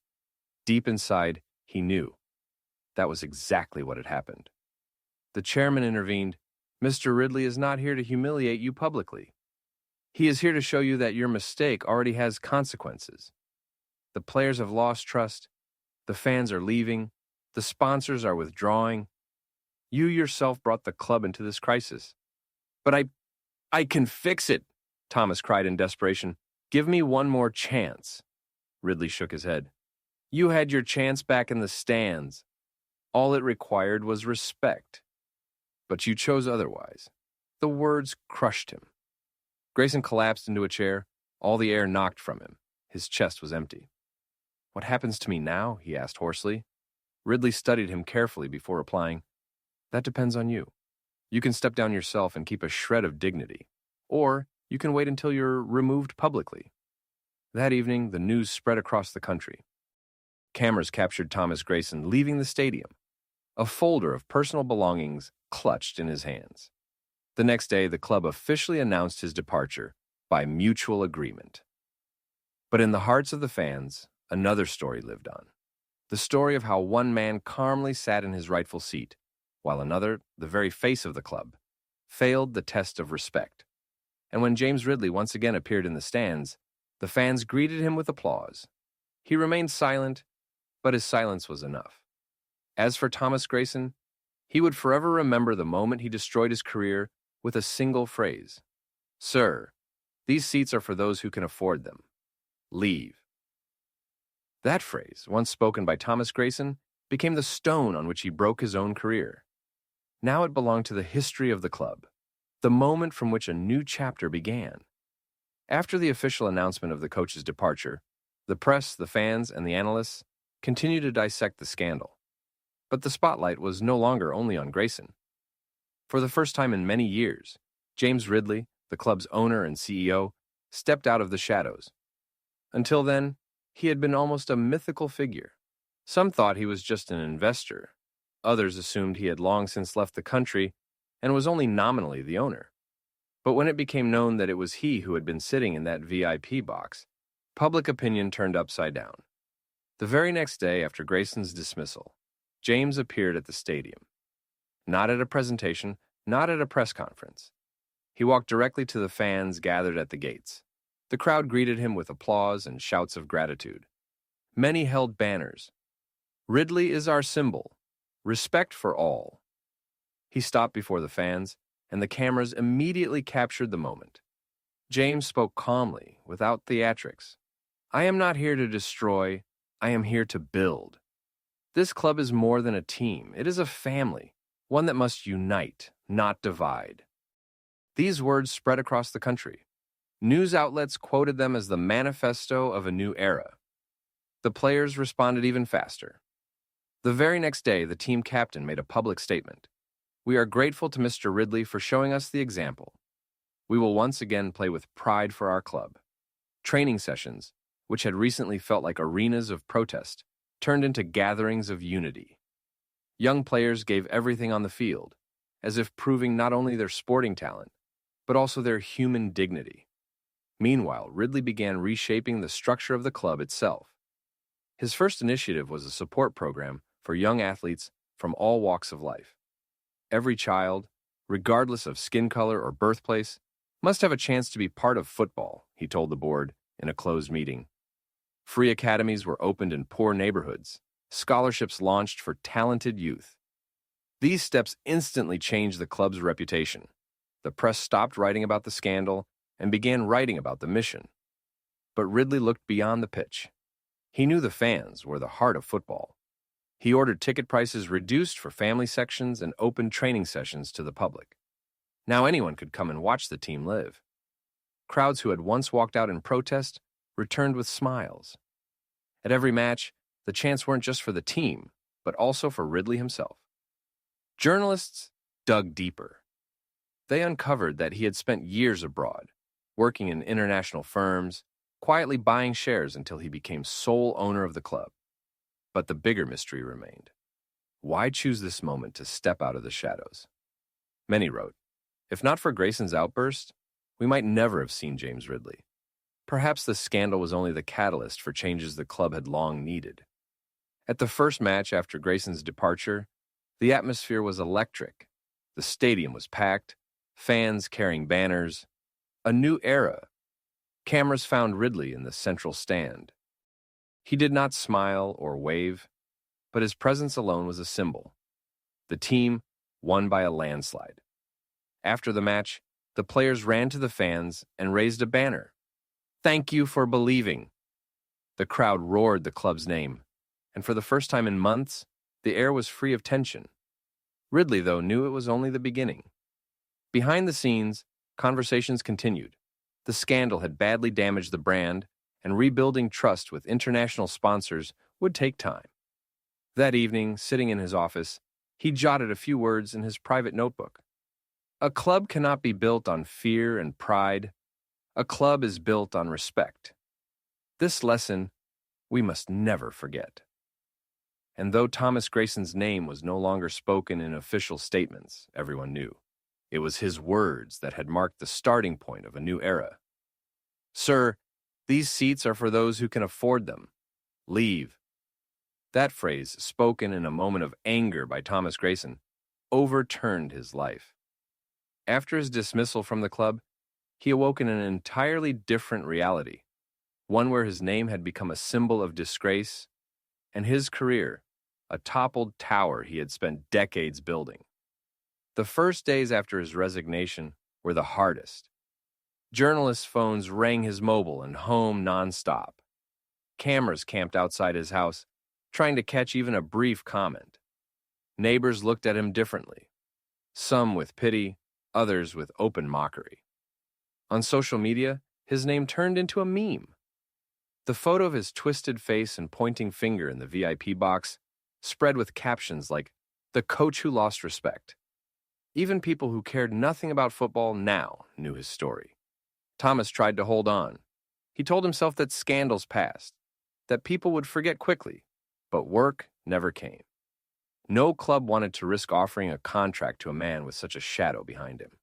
Deep inside, he knew. That was exactly what had happened. The chairman intervened. "Mr. Ridley is not here to humiliate you publicly. He is here to show you that your mistake already has consequences. The players have lost trust. The fans are leaving. The sponsors are withdrawing. You yourself brought the club into this crisis." "But I can fix it," Thomas cried in desperation. "Give me one more chance." Ridley shook his head. "You had your chance back in the stands. All it required was respect. But you chose otherwise." The words crushed him. Grayson collapsed into a chair, all the air knocked from him. His chest was empty. "What happens to me now?" he asked hoarsely. Ridley studied him carefully before replying, "That depends on you. You can step down yourself and keep a shred of dignity. Or you can wait until you're removed publicly." That evening, the news spread across the country. Cameras captured Thomas Grayson leaving the stadium, a folder of personal belongings clutched in his hands. The next day, the club officially announced his departure by mutual agreement. But in the hearts of the fans, another story lived on. The story of how one man calmly sat in his rightful seat, while another, the very face of the club, failed the test of respect. And when James Ridley once again appeared in the stands, the fans greeted him with applause. He remained silent, but his silence was enough. As for Thomas Grayson, he would forever remember the moment he destroyed his career with a single phrase. "Sir, these seats are for those who can afford them. Leave." That phrase, once spoken by Thomas Grayson, became the stone on which he broke his own career. Now it belonged to the history of the club, the moment from which a new chapter began. After the official announcement of the coach's departure, the press, the fans, and the analysts continued to dissect the scandal. But the spotlight was no longer only on Grayson. For the first time in many years, James Ridley, the club's owner and CEO, stepped out of the shadows. Until then, he had been almost a mythical figure. Some thought he was just an investor. Others assumed he had long since left the country and was only nominally the owner. But when it became known that it was he who had been sitting in that VIP box, public opinion turned upside down. The very next day after Grayson's dismissal, James appeared at the stadium. Not at a presentation, not at a press conference. He walked directly to the fans gathered at the gates. The crowd greeted him with applause and shouts of gratitude. Many held banners. "Ridley is our symbol. Respect for all." He stopped before the fans, and the cameras immediately captured the moment. James spoke calmly, without theatrics. "I am not here to destroy, I am here to build. This club is more than a team, it is a family, one that must unite, not divide." These words spread across the country. News outlets quoted them as the manifesto of a new era. The players responded even faster. The very next day, the team captain made a public statement. "We are grateful to Mr. Ridley for showing us the example. We will once again play with pride for our club." Training sessions, which had recently felt like arenas of protest, turned into gatherings of unity. Young players gave everything on the field, as if proving not only their sporting talent, but also their human dignity. Meanwhile, Ridley began reshaping the structure of the club itself. His first initiative was a support program for young athletes from all walks of life. Every child, regardless of skin color or birthplace, must have a chance to be part of football, he told the board in a closed meeting. Free academies were opened in poor neighborhoods, scholarships launched for talented youth. These steps instantly changed the club's reputation. The press stopped writing about the scandal and began writing about the mission. But Ridley looked beyond the pitch. He knew the fans were the heart of football. He ordered ticket prices reduced for family sections and opened training sessions to the public. Now anyone could come and watch the team live. Crowds who had once walked out in protest returned with smiles. At every match, the chants weren't just for the team, but also for Ridley himself. Journalists dug deeper. They uncovered that he had spent years abroad, working in international firms, quietly buying shares until he became sole owner of the club. But the bigger mystery remained. Why choose this moment to step out of the shadows? Many wrote, "If not for Grayson's outburst, we might never have seen James Ridley." Perhaps the scandal was only the catalyst for changes the club had long needed. At the first match after Grayson's departure, the atmosphere was electric. The stadium was packed, fans carrying banners. A new era. Cameras found Ridley in the central stand. He did not smile or wave, but his presence alone was a symbol. The team won by a landslide. After the match, the players ran to the fans and raised a banner. "Thank you for believing." The crowd roared the club's name, and for the first time in months, the air was free of tension. Ridley, though, knew it was only the beginning. Behind the scenes, conversations continued. The scandal had badly damaged the brand, and rebuilding trust with international sponsors would take time. That evening, sitting in his office, he jotted a few words in his private notebook. "A club cannot be built on fear and pride. A club is built on respect. This lesson we must never forget." And though Thomas Grayson's name was no longer spoken in official statements, everyone knew. It was his words that had marked the starting point of a new era. "Sir, these seats are for those who can afford them. Leave." That phrase, spoken in a moment of anger by Thomas Grayson, overturned his life. After his dismissal from the club, he awoke in an entirely different reality, one where his name had become a symbol of disgrace, and his career, a toppled tower he had spent decades building. The first days after his resignation were the hardest. Journalists' phones rang his mobile and home nonstop. Cameras camped outside his house, trying to catch even a brief comment. Neighbors looked at him differently, some with pity, others with open mockery. On social media, his name turned into a meme. The photo of his twisted face and pointing finger in the VIP box spread with captions like, "The coach who lost respect." Even people who cared nothing about football now knew his story. Thomas tried to hold on. He told himself that scandals passed, that people would forget quickly, but work never came. No club wanted to risk offering a contract to a man with such a shadow behind him.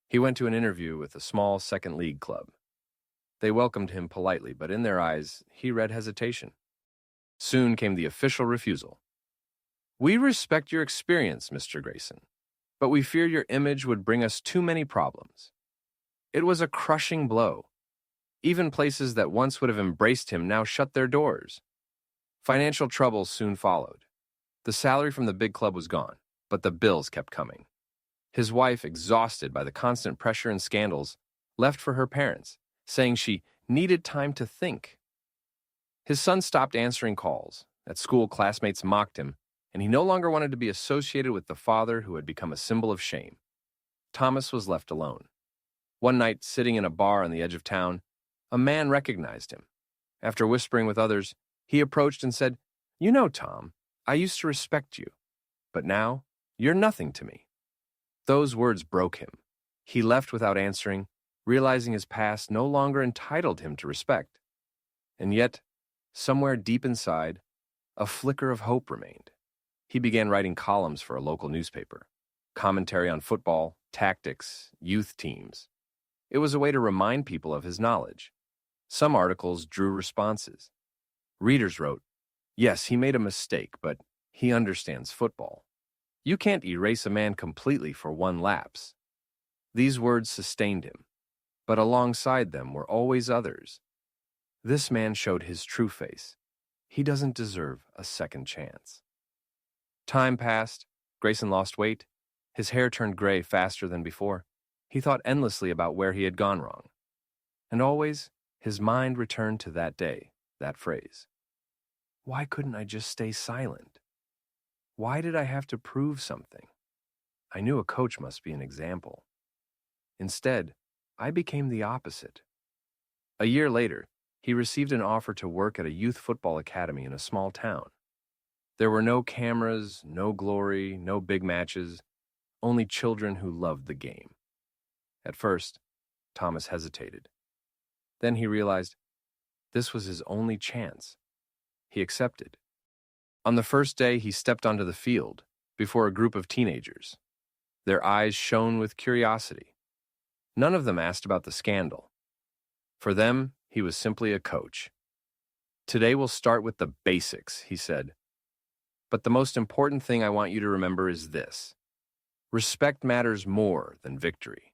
He went to an interview with a small second-league club. They welcomed him politely, but in their eyes, he read hesitation. Soon came the official refusal. "We respect your experience, Mr. Grayson, but we fear your image would bring us too many problems." It was a crushing blow. Even places that once would have embraced him now shut their doors. Financial troubles soon followed. The salary from the big club was gone, but the bills kept coming. His wife, exhausted by the constant pressure and scandals, left for her parents, saying she needed time to think. His son stopped answering calls. At school, classmates mocked him, and he no longer wanted to be associated with the father who had become a symbol of shame. Thomas was left alone. One night, sitting in a bar on the edge of town, a man recognized him. After whispering with others, he approached and said, "You know, Tom, I used to respect you, but now you're nothing to me." Those words broke him. He left without answering, realizing his past no longer entitled him to respect. And yet, somewhere deep inside, a flicker of hope remained. He began writing columns for a local newspaper, commentary on football, tactics, youth teams. It was a way to remind people of his knowledge. Some articles drew responses. Readers wrote, "Yes, he made a mistake, but he understands football. You can't erase a man completely for one lapse." These words sustained him, but alongside them were always others. This man showed his true face. He doesn't deserve a second chance. Time passed. Grayson lost weight. His hair turned gray faster than before. He thought endlessly about where he had gone wrong. And always, his mind returned to that day, that phrase. Why couldn't I just stay silent? Why did I have to prove something? I knew a coach must be an example. Instead, I became the opposite. A year later, he received an offer to work at a youth football academy in a small town. There were no cameras, no glory, no big matches, only children who loved the game. At first, Thomas hesitated. Then he realized this was his only chance. He accepted. On the first day, he stepped onto the field before a group of teenagers. Their eyes shone with curiosity. None of them asked about the scandal. For them, he was simply a coach. "Today we'll start with the basics," he said. "But the most important thing I want you to remember is this. Respect matters more than victory."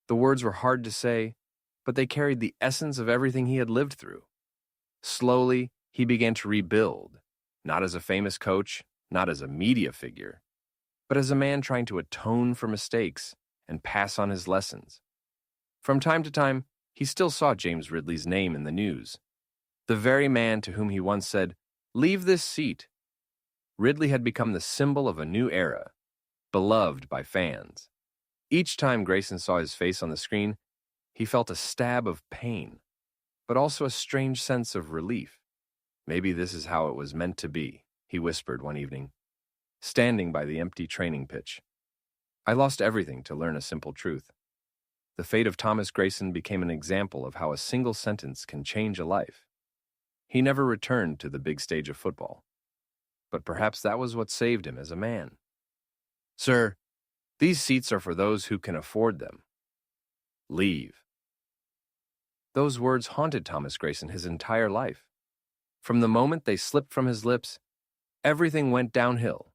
The words were hard to say, but they carried the essence of everything he had lived through. Slowly, he began to rebuild, not as a famous coach, not as a media figure, but as a man trying to atone for mistakes and pass on his lessons. From time to time, he still saw James Ridley's name in the news. The very man to whom he once said, "Leave this seat." Ridley had become the symbol of a new era, beloved by fans. Each time Grayson saw his face on the screen, he felt a stab of pain, but also a strange sense of relief. "Maybe this is how it was meant to be," he whispered one evening, standing by the empty training pitch. "I lost everything to learn a simple truth." The fate of Thomas Grayson became an example of how a single sentence can change a life. He never returned to the big stage of football, but perhaps that was what saved him as a man. "Sir, these seats are for those who can afford them. Leave." Those words haunted Thomas Grayson his entire life. From the moment they slipped from his lips, everything went downhill.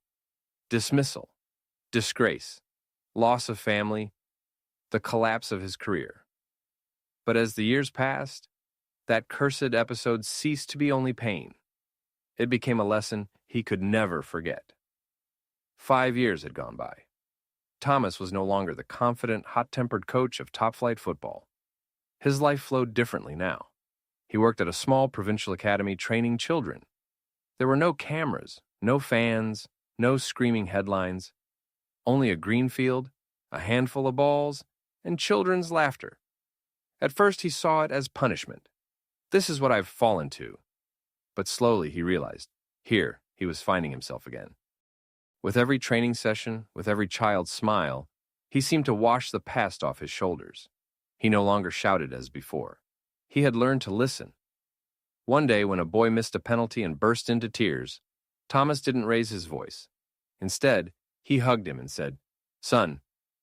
Dismissal, disgrace, loss of family, the collapse of his career. But as the years passed, that cursed episode ceased to be only pain. It became a lesson he could never forget. 5 years had gone by. Thomas was no longer the confident, hot-tempered coach of top-flight football. His life flowed differently now. He worked at a small provincial academy training children. There were no cameras, no fans, no screaming headlines, only a green field, a handful of balls, and children's laughter. At first he saw it as punishment. This is what I've fallen to. But slowly he realized, here he was finding himself again. With every training session, with every child's smile, he seemed to wash the past off his shoulders. He no longer shouted as before. He had learned to listen. One day, when a boy missed a penalty and burst into tears, Thomas didn't raise his voice. Instead, he hugged him and said, "Son,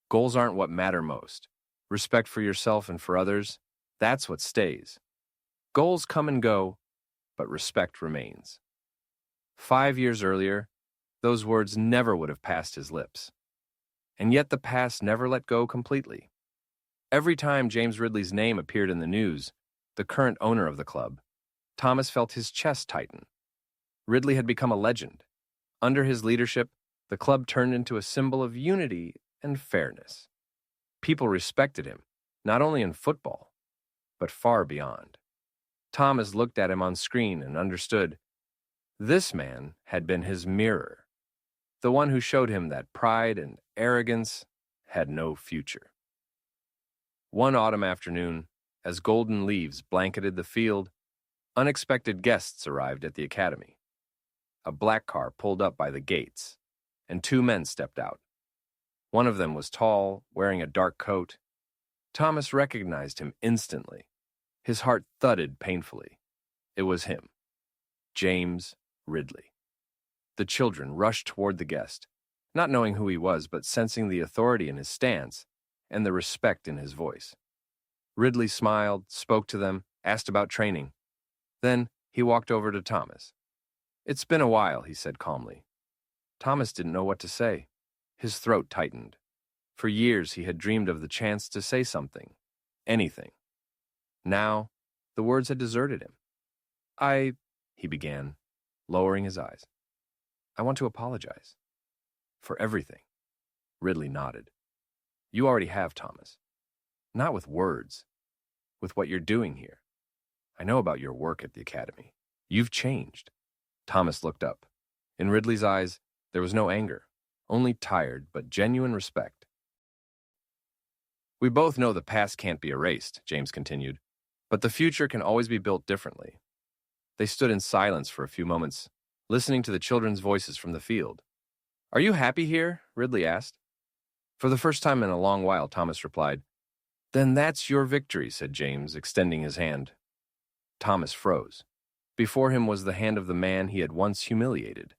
goals aren't what matter most. Respect for yourself and for others, that's what stays. Goals come and go, but respect remains." 5 years earlier, Those words never would have passed his lips. And yet the past never let go completely. Every time James Ridley's name appeared in the news, the current owner of the club, Thomas felt his chest tighten. Ridley had become a legend. Under his leadership, the club turned into a symbol of unity and fairness. People respected him, not only in football, but far beyond. Thomas looked at him on screen and understood. This man had been his mirror, the one who showed him that pride and arrogance had no future. One autumn afternoon, as golden leaves blanketed the field, unexpected guests arrived at the academy. A black car pulled up by the gates, and two men stepped out. One of them was tall, wearing a dark coat. Thomas recognized him instantly. His heart thudded painfully. It was him, James Ridley. The children rushed toward the guest, not knowing who he was, but sensing the authority in his stance and the respect in his voice. Ridley smiled, spoke to them, asked about training. Then he walked over to Thomas. "It's been a while," he said calmly. Thomas didn't know what to say. His throat tightened. For years he had dreamed of the chance to say something, anything. Now, the words had deserted him. He began, lowering his eyes. "I want to apologize. For everything." Ridley nodded. "You already have, Thomas. Not with words, with what you're doing here. I know about your work at the academy. You've changed." Thomas looked up. In Ridley's eyes, there was no anger, only tired but genuine respect. "We both know the past can't be erased," James continued, "but the future can always be built differently." They stood in silence for a few moments, listening to the children's voices from the field. "Are you happy here?" Ridley asked. "For the first time in a long while," Thomas replied. "Then that's your victory," said James, extending his hand. Thomas froze. Before him was the hand of the man he had once humiliated.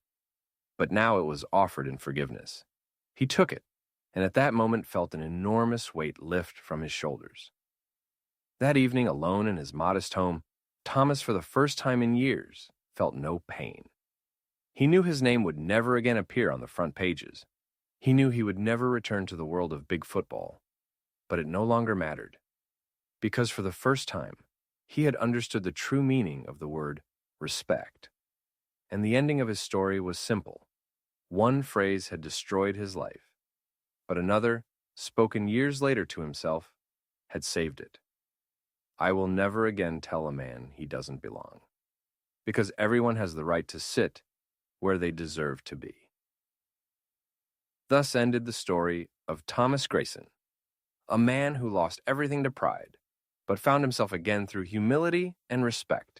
But now it was offered in forgiveness. He took it, and at that moment felt an enormous weight lift from his shoulders. That evening, alone in his modest home, Thomas, for the first time in years, felt no pain. He knew his name would never again appear on the front pages. He knew he would never return to the world of big football. But it no longer mattered, because for the first time, he had understood the true meaning of the word respect. And the ending of his story was simple. One phrase had destroyed his life, but another, spoken years later to himself, had saved it. "I will never again tell a man he doesn't belong, because everyone has the right to sit where they deserve to be." Thus ended the story of Thomas Grayson, a man who lost everything to pride, but found himself again through humility and respect.